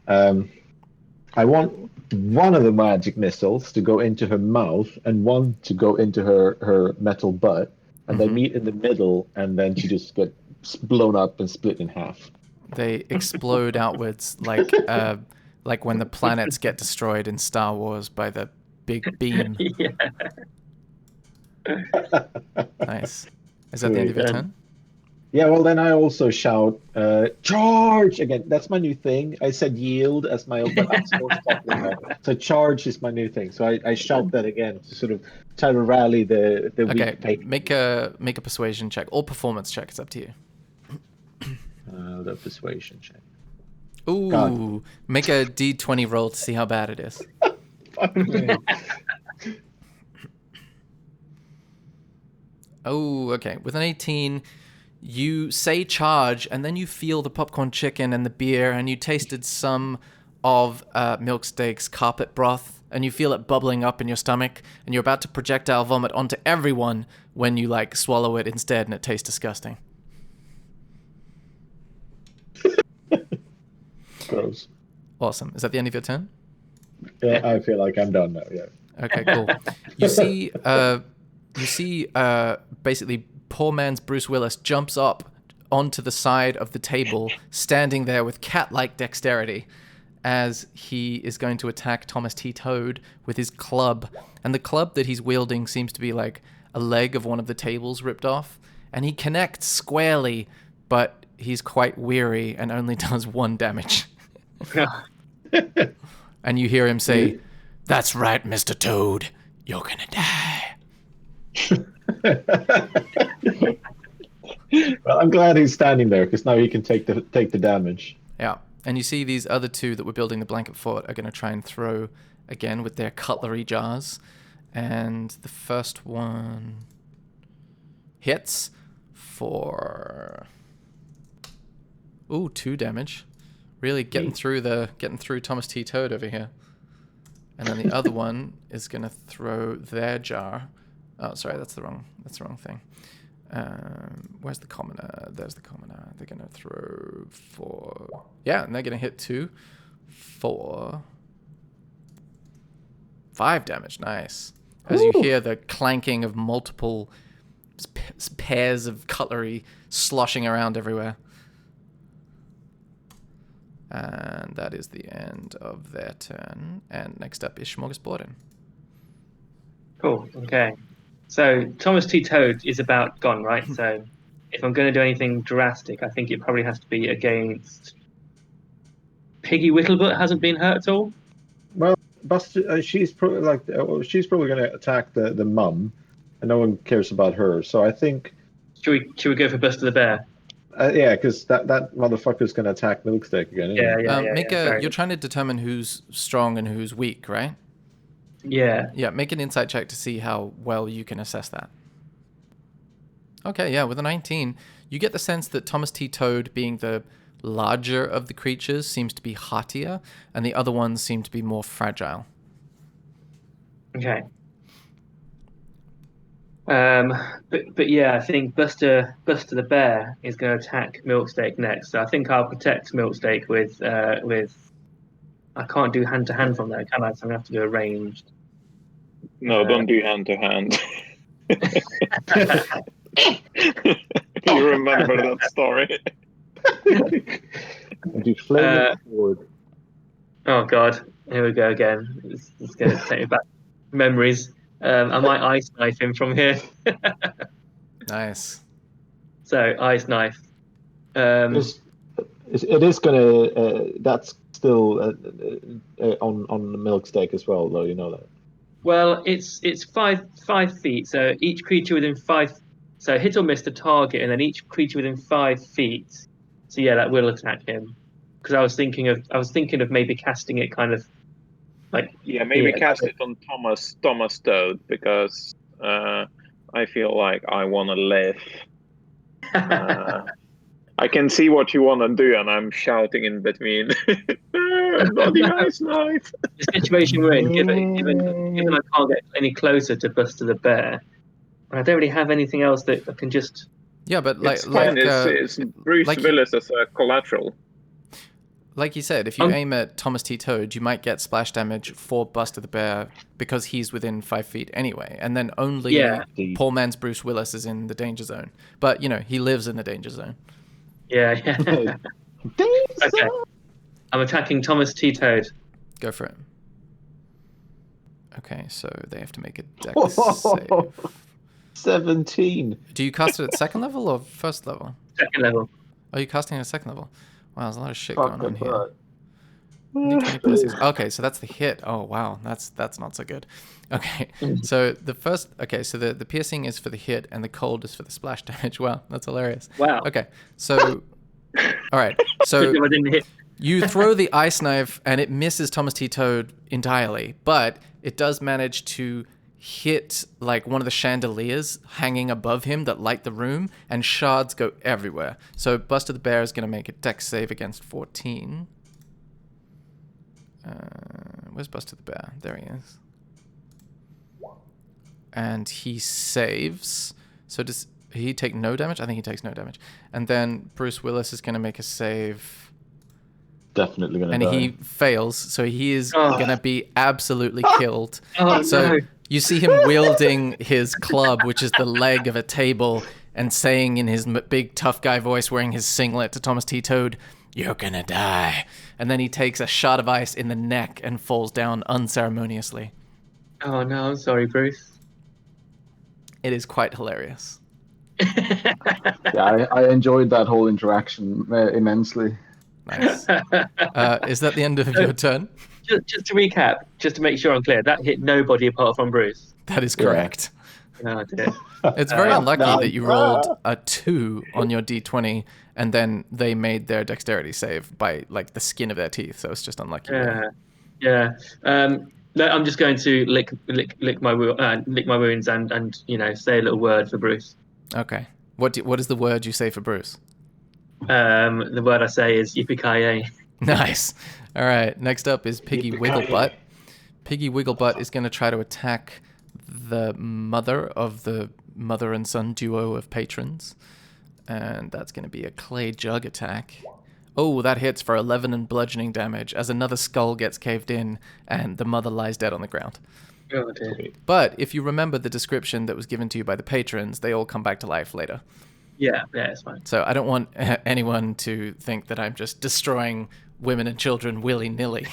I want one of the magic missiles to go into her mouth and one to go into her metal butt, and they meet in the middle, and then she just gets blown up and split in half. They explode outwards like when the planets get destroyed in Star Wars by the big beam. Yeah. Nice. Is that the end of your Sweet. turn? Yeah, well, then I also shout, charge! Again, that's my new thing. I said yield as my own, but I'm supposed to talk now. So charge is my new thing. So I shout that again to sort of try to rally the Okay, weak patrons. make a persuasion check or performance check. It's up to you. The persuasion check. Ooh, God. make a D20 roll to see how bad it is. Fuck me. Oh, okay. With an 18, you say charge, and then you feel the popcorn chicken and the beer, and you tasted some of Milksteak's carpet broth, and you feel it bubbling up in your stomach, and you're about to projectile vomit onto everyone when you, like, swallow it instead, and it tastes disgusting. Gross. Awesome. Is that the end of your turn? Yeah, I feel like I'm done now, yeah. Okay, cool. You see, basically, poor man's Bruce Willis jumps up onto the side of the table, standing there with cat-like dexterity, as he is going to attack Thomas T. Toad with his club. And the club that he's wielding seems to be like a leg of one of the tables ripped off. And he connects squarely, but he's quite weary and only does 1 damage. And you hear him say, "That's right, Mr. Toad. You're gonna die." Well, I'm glad he's standing there because now he can take the damage. Yeah. And you see these other 2 that were building the blanket fort are going to try and throw again with their cutlery jars. And the first one hits for 2 damage. Really getting through Thomas T. Toad over here. And then the other one is going to throw their jar. Oh, sorry, that's the wrong thing. Where's the commoner? There's the commoner. They're going to throw 4. Yeah, and they're going to hit 2 for 5 damage. Nice. As you hear the clanking of multiple pairs of cutlery sloshing around everywhere. And that is the end of their turn. And next up is Smorgasborden. Cool. Okay. So Thomas T. Toad is about gone, right? So if I'm going to do anything drastic, I think it probably has to be against Piggy Whittlebutt. Hasn't been hurt at all. Well, Buster, she's probably going to attack the mum, and no one cares about her. So I think, Should we go for Buster the Bear? yeah, because that motherfucker's going to attack Milksteak again. Isn't he? You're trying to determine who's strong and who's weak, right? Yeah. Yeah, make an insight check to see how well you can assess that. Okay, yeah, with a 19, you get the sense that Thomas T. Toad, being the larger of the creatures, seems to be heartier, and the other ones seem to be more fragile. Okay. But yeah, I think Buster the Bear is going to attack Milksteak next. So I think I'll protect Milksteak with I can't do hand to hand from there, can I? So I'm gonna have to do a ranged. No, don't do hand to hand. You remember that story? And you flame forward. Oh God, here we go again. It's going to take me back memories. I might ice knife him from here. Nice. So ice knife. It is going to. That's still on the Milksteak as well, though. You know that. Well, it's 5 feet. So each creature within 5. So hit or miss the target, and then each creature within 5 feet. So yeah, that will attack him. Because I was thinking of maybe casting it kind of like maybe cast it on Thomas Toad, because I feel like I want to live. I can see what you want to do, and I'm shouting in between. Bloody ice knife! The situation we're in, given I can't get any closer to Buster the Bear, I don't really have anything else that I can just. Yeah, but It's fine. It's Bruce Willis as a collateral. Like you said, if you aim at Thomas T. Toad, you might get splash damage for Buster the Bear because he's within 5 feet anyway. And then only poor man's Bruce Willis is in the danger zone. But, he lives in the danger zone. Yeah. Okay. I'm attacking Thomas T. Toad. Go for it. Okay, so they have to make a dex save. 17. Do you cast it at second level or first level? Second level. Oh, you're casting it at second level. Wow, there's a lot of shit going on here. Okay, so that's the hit. Oh wow, that's not so good. Okay, so the piercing is for the hit and the cold is for the splash damage. Wow, that's hilarious. Wow. Okay, so all right, so you throw the ice knife and it misses Thomas T. Toad entirely, but it does manage to hit like one of the chandeliers hanging above him that light the room, and shards go everywhere. So Buster the Bear is going to make a dex save against 14. Where's Buster the Bear? There he is. And he saves. So does he take no damage? I think he takes no damage. And then Bruce Willis is going to make a save. Definitely going to die. And he fails, so he is going to be absolutely killed. No. You see him wielding his club, which is the leg of a table, and saying in his big tough guy voice, wearing his singlet, to Thomas T. Toad, "You're gonna die." And then he takes a shot of ice in the neck and falls down unceremoniously. Oh no, I'm sorry, Bruce. It is quite hilarious. Yeah, I enjoyed that whole interaction immensely. Nice. Is that the end of your turn? Just to recap, just to make sure I'm clear, that hit nobody apart from Bruce. That is correct. Oh, dear. It's very unlucky that you rolled a 2 on your d20 and then they made their dexterity save by like the skin of their teeth, so it's just unlucky. Yeah. No, I'm just going to lick my wounds and say a little word for Bruce. Okay. What is the word you say for Bruce? The word I say is yippee-ki-yay. Nice. All right. Next up is Piggy Wigglebutt. Piggy Wigglebutt is going to try to attack the mother of the mother and son duo of patrons. And that's going to be a clay jug attack. Oh, that hits for 11 and bludgeoning damage as another skull gets caved in and the mother lies dead on the ground. Oh, dear. But if you remember the description that was given to you by the patrons, they all come back to life later. Yeah, it's fine. So I don't want anyone to think that I'm just destroying women and children willy-nilly.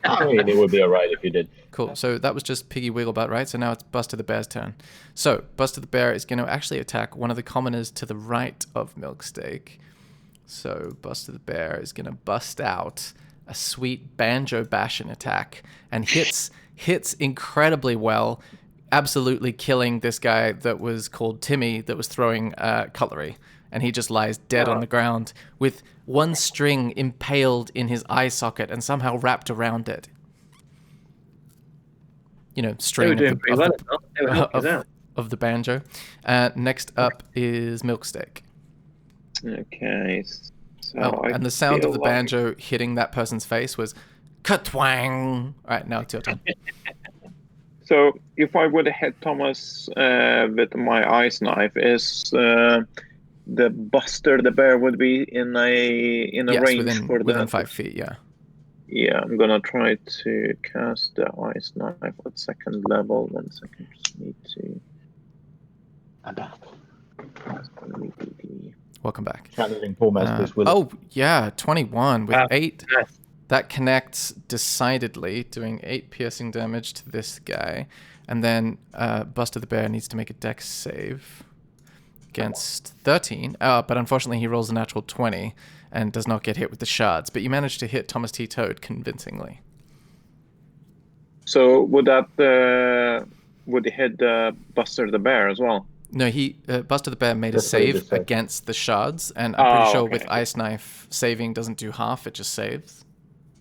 I mean, it would be alright if you did. Cool. So that was just Piggy Wigglebutt, right? So now it's Buster the Bear's turn. So Buster the Bear is going to actually attack one of the commoners to the right of Milksteak. So Buster the Bear is going to bust out a sweet banjo bashin attack and hits incredibly well, absolutely killing this guy that was called Timmy that was throwing cutlery. And he just lies dead on the ground with one string impaled in his eye socket and somehow wrapped around it. You know, They were string doing pretty well. They were knocking us out. of the banjo. Next up is Milksteak. Okay. So And the sound of the banjo hitting that person's face was ka-twang. All right, now it's your turn. So if I would hit Thomas with my ice knife, is the Buster the Bear would be in a Yes, range within 5 feet, yeah. Yeah, I'm gonna try to cast the ice knife at second level. 1 second, just need to. Cast immediately. Welcome back. Channeling Poor Master's will. Oh, yeah, 21 with 8. Yes. That connects decidedly, doing 8 piercing damage to this guy. And then Buster the Bear needs to make a dex save against 13. But unfortunately, he rolls a natural 20 and does not get hit with the shards. But you managed to hit Thomas T. Toad convincingly. So would he hit Buster the Bear as well? No, Buster the Bear made a That's what he save just said. against the shards. And I'm pretty sure okay. with Ice Knife, saving doesn't do half, it just saves.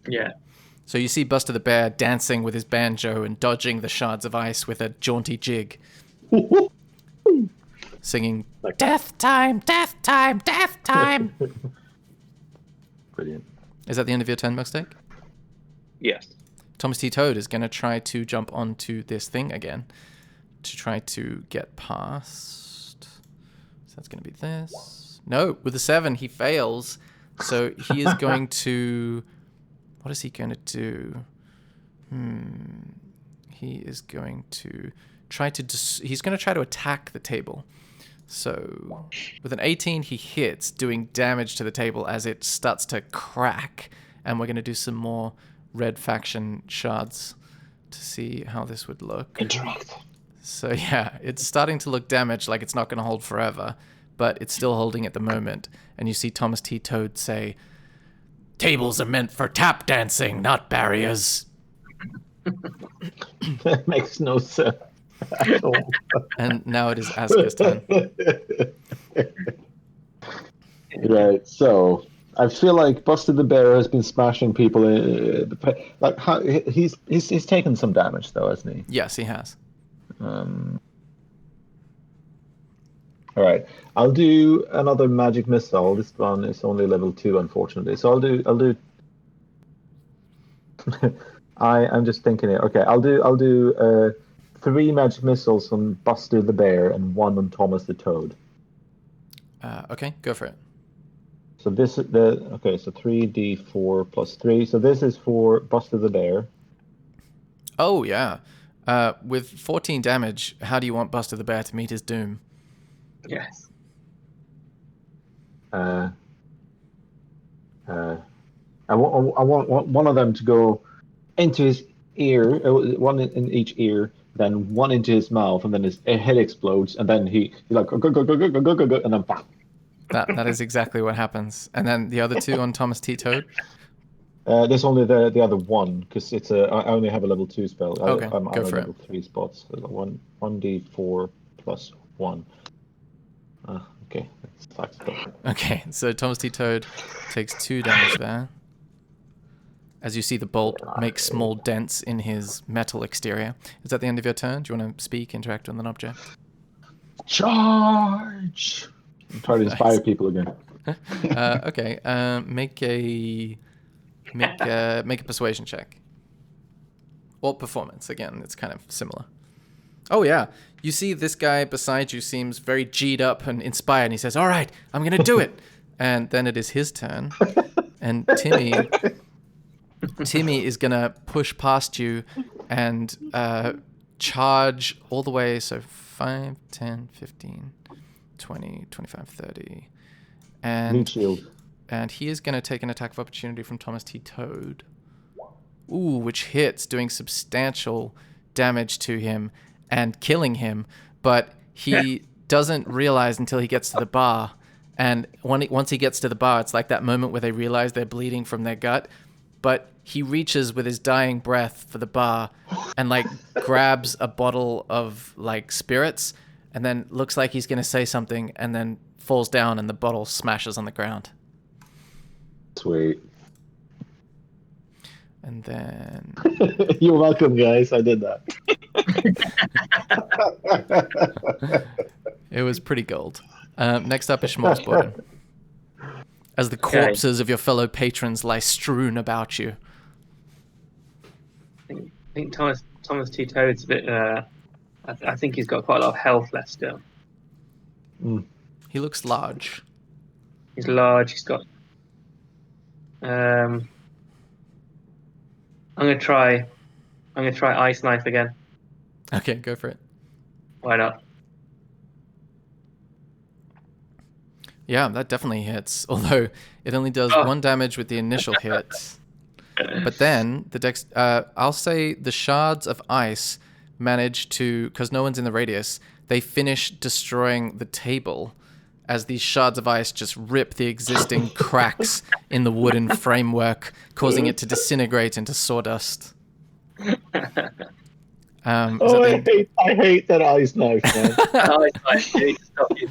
Yeah. So you see Buster the Bear dancing with his banjo and dodging the shards of ice with a jaunty jig. Singing, "Death time, death time, death time." Brilliant. Is that the end of your turn, Milksteak? Yes. Thomas T. Toad is going to try to jump onto this thing again to try to get past. So that's going to be this. No, with a 7, he fails. So he is going to... What is he going to do? He is going to try to... He's going to try to attack the table. So with an 18, he hits, doing damage to the table as it starts to crack. And we're going to do some more red faction shards to see how this would look. Interact. So yeah, it's starting to look damaged, like it's not going to hold forever, but it's still holding at the moment. And you see Thomas T. Toad say, "Tables are meant for tap dancing, not barriers." That makes no sense at all. And now it is Asuka's turn. Right, so I feel like Buster the Bear has been smashing people. He's taken some damage though, hasn't he? Yes, he has. All right, I'll do another magic missile. This one is only level 2, unfortunately. So I'll do. I'm just thinking it. Okay, I'll do 3 magic missiles on Buster the Bear and 1 on Thomas the Toad. Okay, go for it. So this is so 3d4 plus 3. So this is for Buster the Bear. Oh, yeah. With 14 damage, how do you want Buster the Bear to meet his doom? Yes. I want one of them to go into his ear, one in each ear, then one into his mouth, and then his head explodes, and then he's like go, and then bam. That is exactly what happens. And then the other 2 on Thomas T. Toad? There's only the other one because I only have a level 2 spell. Okay, I'm go for level 3 spots. So 1d4 plus 1. Okay, that's fucked up. Okay, so Thomas T. Toad takes 2 damage there. As you see the bolt make small dents in his metal exterior. Is that the end of your turn? Do you want to speak, interact with an object? Charge! I'm trying to inspire people again. Okay, make a persuasion check. Or performance, again, it's kind of similar. Oh yeah, you see this guy beside you seems very G'd up and inspired, and he says, "All right, I'm going to do it." And then it is his turn. And Timmy is going to push past you and charge all the way, so 5, 10, 15, 20, 25, 30. And Meat shield. And he is going to take an attack of opportunity from Thomas T. Toad. Ooh, which hits, doing substantial damage to him and killing him. But he doesn't realize until he gets to the bar. And once he gets to the bar, it's like that moment where they realize they're bleeding from their gut. But he reaches with his dying breath for the bar and like grabs a bottle of like spirits and then looks like he's going to say something and then falls down and the bottle smashes on the ground. Sweet. And then... You're welcome, guys. I did that. It was pretty gold. Next up is Smorgasborden. As the corpses of your fellow patrons lie strewn about you. I think Thomas T. Toad's a bit. I think he's got quite a lot of health left still. He looks large. He's large. He's got. I'm gonna try ice knife again. Okay, go for it. Why not? Yeah, that definitely hits. Although it only does 1 damage with the initial hit. But then I'll say the shards of ice manage to, because no one's in the radius, they finish destroying the table as these shards of ice just rip the existing cracks in the wooden framework, causing it to disintegrate into sawdust. I hate that ice knife, man.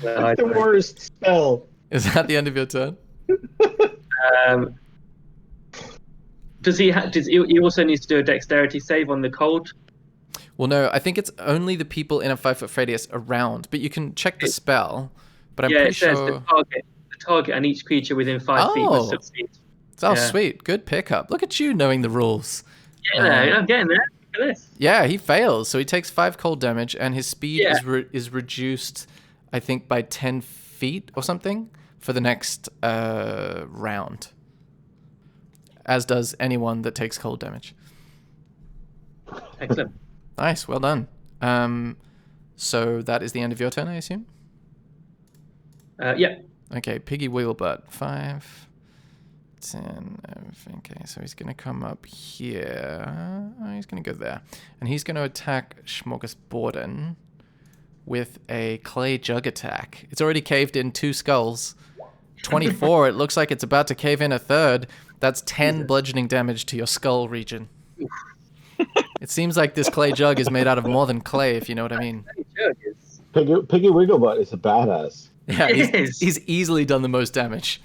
The The worst spell. Is that the end of your turn? Does he also needs to do a dexterity save on the cold? Well, no, I think it's only the people in a 5-foot radius around, but you can check the spell. But I'm pretty says sure... the target and each creature within 5 feet must succeed. Oh, sweet. Good pickup. Look at you knowing the rules. I'm getting there. Look at this. Yeah, he fails. So he takes 5 cold damage, and his speed is reduced, I think, by 10 feet or something for the next round. As does anyone that takes cold damage. Excellent. Nice. Well done. So that is the end of your turn, I assume? Yeah. Okay, Piggy Wigglebutt. 5, 10. Okay, so he's going to come up here. He's going to go there. And he's going to attack Smorgasborden with a clay jug attack. It's already caved in 2 skulls. 24. It looks like it's about to cave in a 3rd. That's 10 bludgeoning damage to your skull region. It seems like this clay jug is made out of more than clay, if you know what I mean. Piggy Wigglebutt is a badass. Yeah, he's easily done the most damage.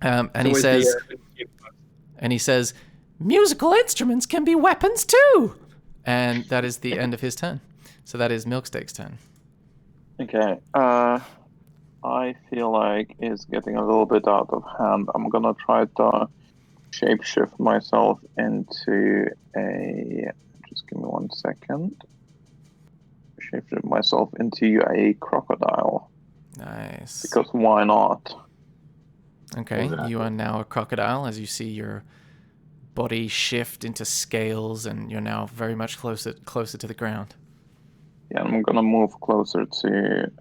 And he says, musical instruments can be weapons too. And that is the end of his turn. So that is Milksteak's turn. Okay. I feel like it's getting a little bit out of hand. I'm gonna try to shapeshift myself into a. Just give me 1 second. Shapeshift myself into a crocodile. Nice. Because why not? Okay, Exactly. You are now a crocodile as you see your body shift into scales, and you're now very much closer to the ground. Yeah, I'm gonna move closer to.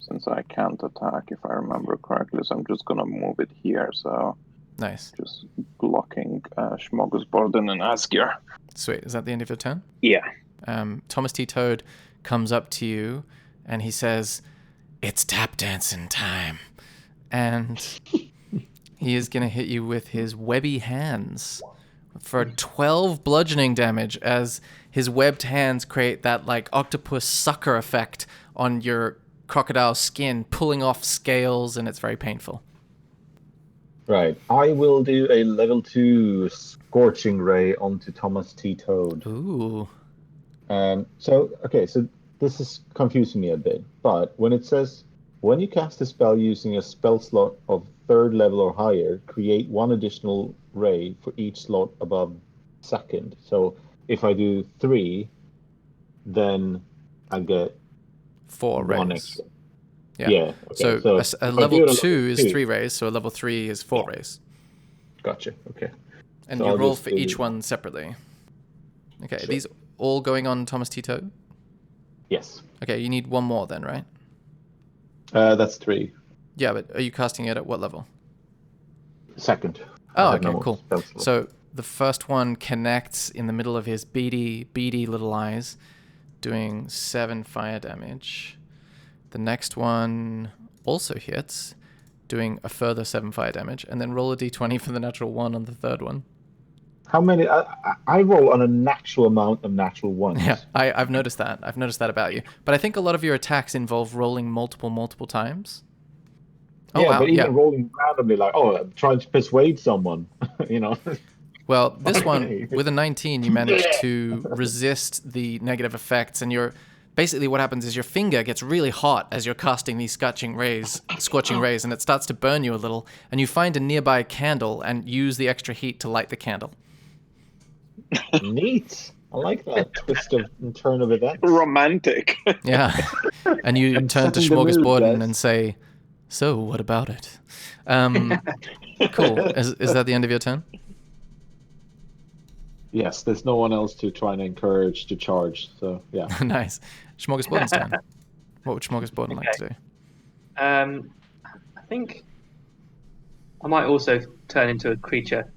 Since I can't attack, if I remember correctly, so I'm just gonna move it here. So Nice. just blocking Smorgasborden and Askir. Sweet. Is that the end of your turn? Yeah. Thomas T. Toad comes up to you and he says, "It's tap dancing time." And he is going to hit you with his webby hands for 12 bludgeoning damage as his webbed hands create that like octopus sucker effect on your crocodile skin, pulling off scales, and it's very painful. Right. I will do a level 2 Scorching Ray onto Thomas T. Toad. Ooh. So this is confusing me a bit, but when it says, when you cast a spell using a spell slot of 3rd level or higher, create 1 additional ray for each slot above 2nd. So if I do 3, then I get 4 1 rays. extra. Yeah. Yeah. Okay. So a if I level do it 2 is 2, 3 rays, so a level 3 is 4 rays. Gotcha. Okay. And So you I'll roll just for do- each one separately. Okay, Sure. these all going on Thomas T. Toad? Yes. Okay, you need 1 more then, right? That's 3. Yeah, but are you casting it at what level? Second. Oh, I have okay, no cool. spell slot. So the first one connects in the middle of his beady little eyes, doing 7 fire damage. The next one also hits, doing a further 7 fire damage, and then roll a d20 for the natural 1 on the third one. How many? I roll on a natural amount of natural ones. Yeah, I've noticed that. I've noticed that about you. But I think a lot of your attacks involve rolling multiple times. Oh, Yeah, wow, but even yeah. rolling randomly, like, oh, I'm trying to persuade someone, you know. Well, this one, Okay. with a 19, you manage to resist the negative effects, and basically what happens is your finger gets really hot as you're casting these scorching rays, and it starts to burn you a little, and you find a nearby candle and use the extra heat to light the candle. Neat. I like that twist of and turn of events. Romantic. Yeah. And you turn to setting the mood, Smorgasborden guys. and say, so what about it? Cool. Is that the end of your turn? Yes, there's no one else to try and encourage to charge. So yeah. Nice. Smorgasborden's turn. What would Smorgasborden like to do? I think I might also turn into a creature.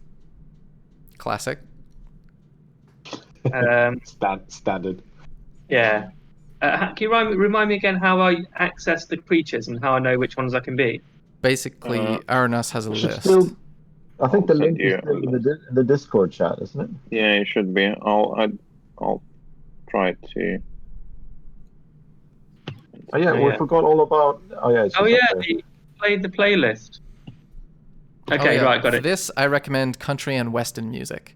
Classic. Standard. Yeah. Can you remind me again how I access the creatures and how I know which ones I can be? Basically, Aranas has a Should list. still, I think the I'll link send you is still a in the Discord chat, isn't it? Yeah, it should be. I'll try to. Oh yeah, Oh, we yeah. forgot all about. Oh yeah. It's Oh just yeah, up there. the playlist. Okay, Oh, yeah. right, got For it. this, I recommend country and western music.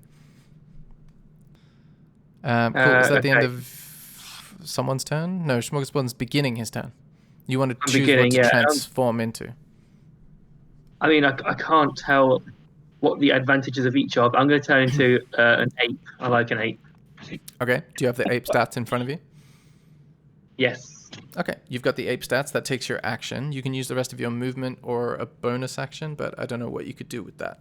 Cool. Is that the end okay. of someone's turn? No, Smorgasborden's beginning his turn. You want to I'm choose beginning, what to yeah. transform into. I mean, I can't tell what the advantages of each are, but I'm going to turn into an ape. I like an ape. Okay. Do you have the ape stats in front of you? Yes. Okay. You've got the ape stats. That takes your action. You can use the rest of your movement or a bonus action, but I don't know what you could do with that.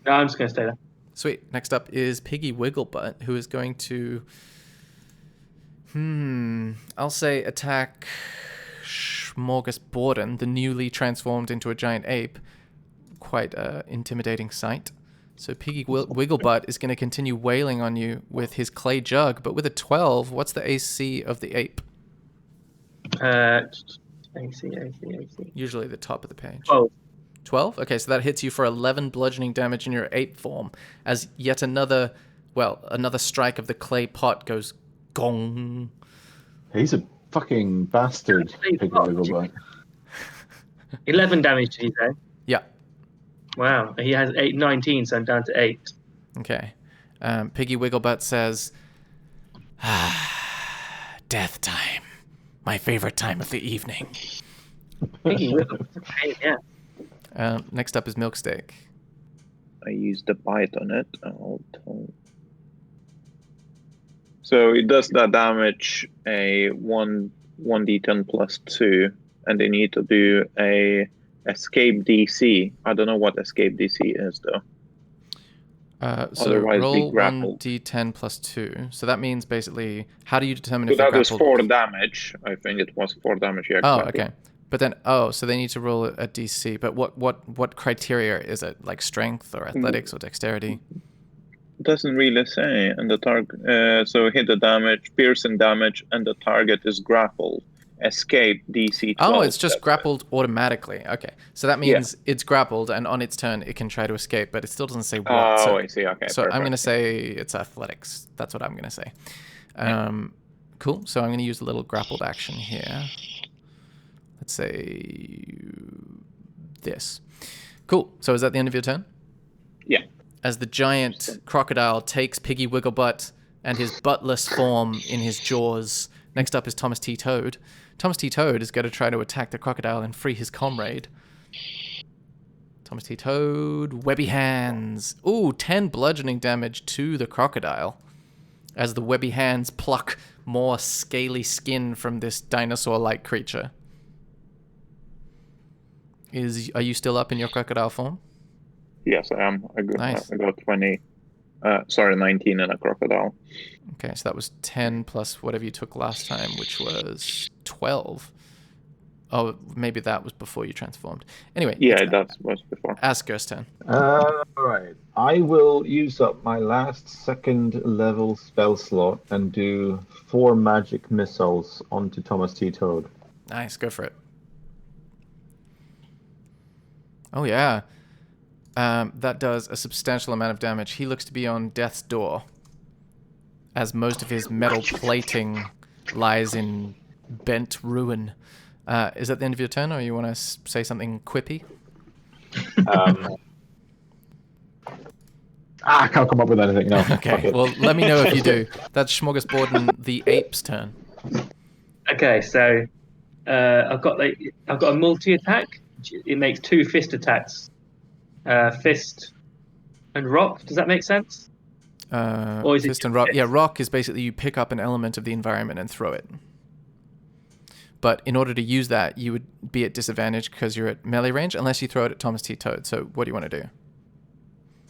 No, I'm just going to stay there. Sweet. Next up is Piggy Wigglebutt, who is going to, I'll say attack Smorgasborden, the newly transformed into a giant ape. Quite an intimidating sight. So Piggy Wigglebutt is going to continue wailing on you with his clay jug, but with a 12, what's the AC of the ape? AC. Usually the top of the page. 12. 12? Okay, so that hits you for 11 bludgeoning damage in your ape form, as yet another strike of the clay pot goes gong. He's a fucking bastard, Piggy Wigglebutt. 11 damage, did you say? Yeah. Wow. He has 19, so I'm down to 8. Okay. Piggy Wigglebutt says, death time. My favorite time of the evening. Piggy Wigglebutt's a pain, yeah. Next up is Milksteak. I used a bite on it. So it does that damage a 1d10 plus 2, and they need to do a escape DC. I don't know what escape DC is though. So Otherwise roll be grappled. 1d10 plus 2. So that means basically, how do you determine So if they're that is grappled? 4 damage. I think it was 4 damage. Yeah, Oh, exactly. okay. But then, so they need to roll a DC. But what criteria is it? Like strength or athletics or dexterity? It doesn't really say. And the target, so hit the damage, piercing damage, and the target is grappled. Escape DC 12. Oh, it's just grappled automatically. Okay, so that means it's grappled, and on its turn it can try to escape, but it still doesn't say what. Oh, I see. Okay. So perfect. I'm gonna say it's athletics. That's what I'm gonna say. Cool. So I'm gonna use a little grappled action here. Let's say this. Cool. So is that the end of your turn? Yeah. As the giant crocodile takes Piggy Wigglebutt and his buttless form in his jaws. Next up is Thomas T. Toad. Thomas T. Toad is going to try to attack the crocodile and free his comrade. Thomas T. Toad, webby hands. Ooh, 10 bludgeoning damage to the crocodile. As the webby hands pluck more scaly skin from this dinosaur-like creature. Are you still up in your crocodile form? Yes, I am. I got, Nice. I got 19 in a crocodile. Okay, so that was 10 plus whatever you took last time, which was 12. Oh, maybe that was before you transformed. Anyway. Yeah, that was before. Asker's turn. All right. I will use up my last second level spell slot and do 4 magic missiles onto Thomas T. Toad. Nice, go for it. Oh, yeah. That does a substantial amount of damage. He looks to be on death's door, as most of his metal plating lies in bent ruin. Is that the end of your turn, or you want to say something quippy? I can't come up with anything. No. Okay, well, let me know if you do. That's Smorgasbord the ape's turn. Okay, so I've got a multi-attack. It makes 2 fist attacks. Fist and rock. Does that make sense? Or is Fist it and rock. Yeah, rock is basically you pick up an element of the environment and throw it. But in order to use that, you would be at disadvantage because you're at melee range, unless you throw it at Thomas T. Toad. So what do you want to do?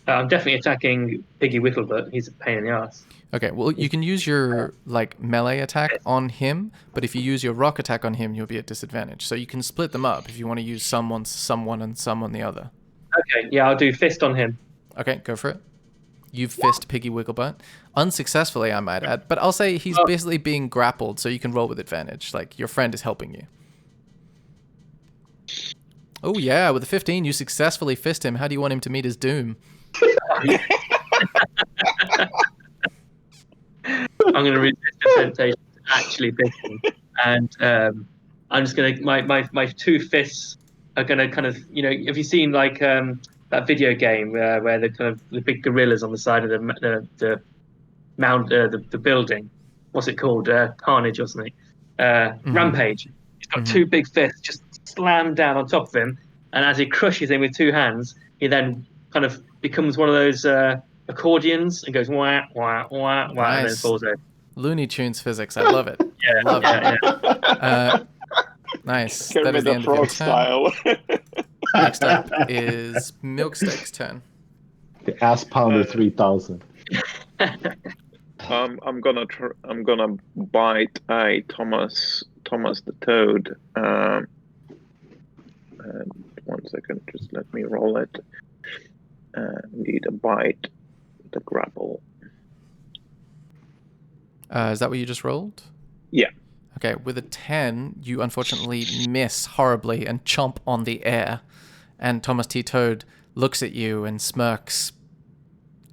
I'm definitely attacking Piggy Wicklebutt. He's a pain in the ass. Okay, well, you can use your melee attack on him, but if you use your rock attack on him, you'll be at disadvantage. So you can split them up if you want to use some on someone and some on the other. Okay, yeah, I'll do fist on him. Okay, go for it. You fist Piggy Wigglebutt. Unsuccessfully, I might add. But I'll say he's basically being grappled, so you can roll with advantage. Like, your friend is helping you. Oh, yeah, with a 15, you successfully fist him. How do you want him to meet his doom? I'm going to resist the temptation to actually fist him. And I'm just going to... My 2 fists are going to kind of... have you seen, that video game where the big gorillas on the side of the building? What's it called? Carnage or something? Rampage. He's got 2 big fists just slammed down on top of him, and as he crushes him with 2 hands, he then kind of becomes one of those accordions and goes wah wah wah wah, and then falls over. Looney Tunes physics. I love it. Yeah, love it. Yeah. Nice. Kermit That is the the end of your Frog turn. style. Next up is Milksteak's turn. The Ass Pounder 3000. I'm gonna bite a Thomas the Toad. And 1 second, just let me roll it. Need a bite, the grapple. Is that what you just rolled? Yeah. Okay, with a 10, you unfortunately miss horribly and chomp on the air. And Thomas T. Toad looks at you and smirks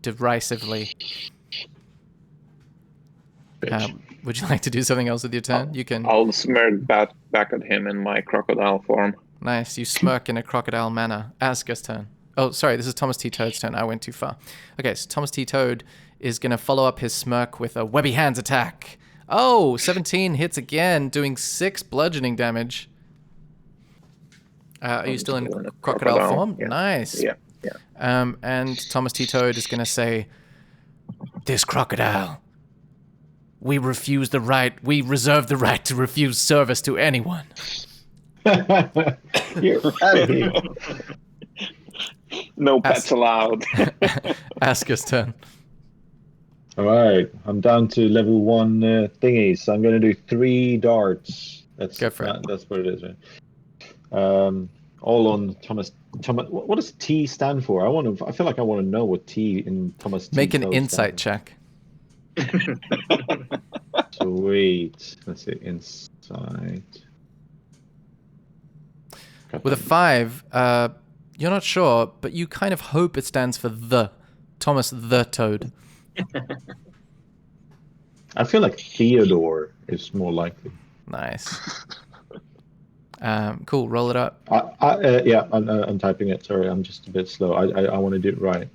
derisively. Would you like to do something else with your turn? You can. I'll smirk back at him in my crocodile form. Nice, you smirk in a crocodile manner. Asker's turn. Oh, sorry, this is Thomas T. Toad's turn. I went too far. Okay, so Thomas T. Toad is going to follow up his smirk with a webby hands attack. Oh, 17 hits again, doing 6 bludgeoning damage. Are you still in crocodile form? Yeah. Nice. Yeah. And Thomas T. Toad is going to say, "This crocodile, we reserve the right to refuse service to anyone." You're out of here. No pets allowed. Asker's turn. All right, I'm down to level 1 thingies. So I'm going to do 3 darts. Go for it. That's what it is, right? All on Thomas. What does T stand for? I feel like I want to know what T in Thomas. T Make an Toad insight check. Sweet. Let's see, insight. With a 5, you're not sure, but you kind of hope it stands for Thomas the Toad. I feel like Theodore is more likely. Nice. Cool. Roll it up. I'm typing it. Sorry, I'm just a bit slow. I want to do it right.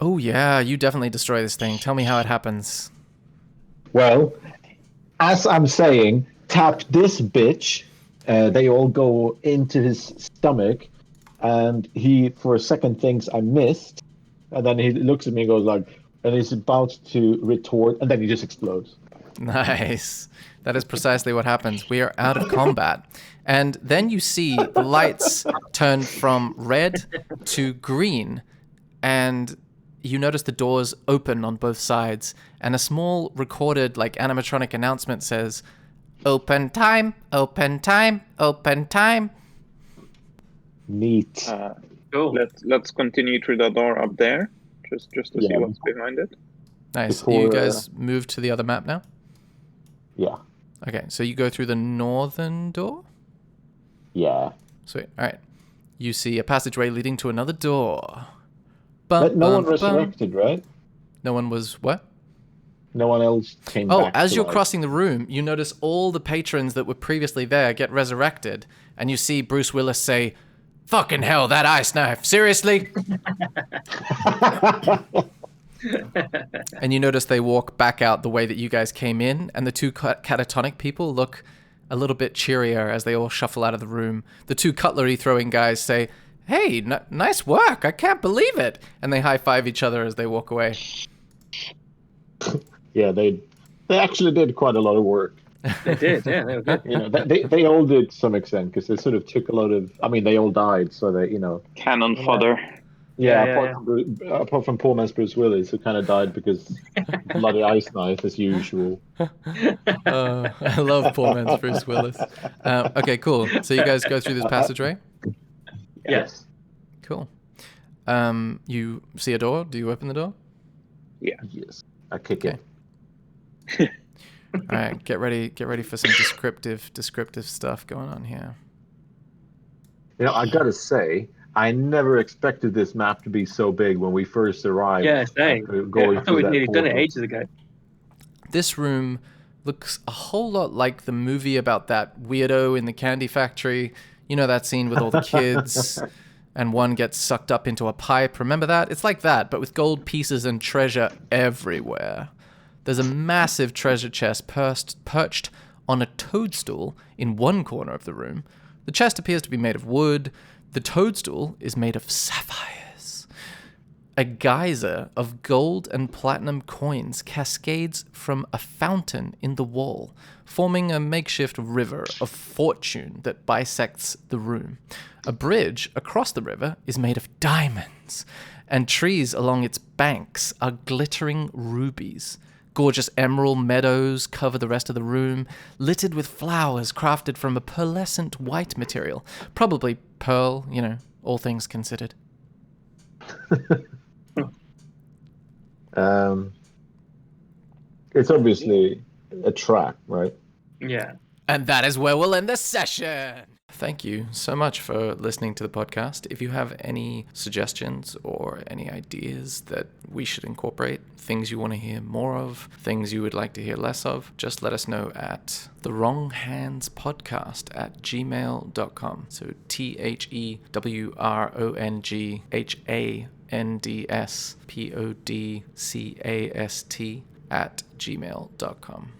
Oh yeah, you definitely destroy this thing. Tell me how it happens. Well, as I'm saying, tap this bitch. They all go into his stomach, and he, for a second, thinks I missed, and then he looks at me and goes like, and he's about to retort, and then he just explodes. Nice. That is precisely what happens. We are out of combat. And then you see the lights turn from red to green, and you notice the doors open on both sides, and a small recorded animatronic announcement says, Open time, open time, open time. Neat. Cool. Let's continue through the door up there, just to see Yeah. what's behind it. Nice. Before, You guys move to the other map now? Yeah. Okay, so you go through the northern door? Yeah. Sweet. All right. You see a passageway leading to another door. But no one bum. resurrected, right? No one was what? No one else came Oh, back. as to you're life. crossing the room, you notice all the patrons that were previously there get resurrected, and you see Bruce Willis say, "Fucking hell, that ice knife! Seriously?" And you notice they walk back out the way that you guys came in, and the two catatonic people look a little bit cheerier as they all shuffle out of the room. The two cutlery throwing guys say, "Hey, nice work! I can't believe it!" And they high-five each other as they walk away. Yeah, they actually did quite a lot of work. They did, yeah, they were good. You know, they all did to some extent because they sort of took a lot of. I mean, they all died, so they, you know. Cannon fodder. Yeah, Yeah, apart from poor man's Bruce Willis, who kind of died because bloody ice knife as usual. I love poor man's Bruce Willis. Okay, cool. So you guys go through this passageway? Yes. Cool. You see a door? Do you open the door? Yeah. Yes, I kick Okay. it. All right, get ready for some descriptive stuff going on here. You know, I gotta say, I never expected this map to be so big when we first arrived. Yeah, same. After Yeah, going I thought through we'd that nearly done it portal. ages ago. This room looks a whole lot like the movie about that weirdo in the candy factory. You know that scene with all the kids and one gets sucked up into a pipe. Remember that? It's like that, but with gold pieces and treasure everywhere. There's a massive treasure chest perched on a toadstool in one corner of the room. The chest appears to be made of wood. The toadstool is made of sapphires. A geyser of gold and platinum coins cascades from a fountain in the wall, forming a makeshift river of fortune that bisects the room. A bridge across the river is made of diamonds, and trees along its banks are glittering rubies. Gorgeous emerald meadows cover the rest of the room, littered with flowers crafted from a pearlescent white material. Probably pearl, you know, all things considered. It's obviously a trap, right? Yeah. And that is where we'll end the session. Thank you so much for listening to the podcast. If you have any suggestions or any ideas that we should incorporate, things you want to hear more of, things you would like to hear less of, just let us know at thewronghandspodcast@gmail.com. So THEWRONGHANDSPODCAST@gmail.com.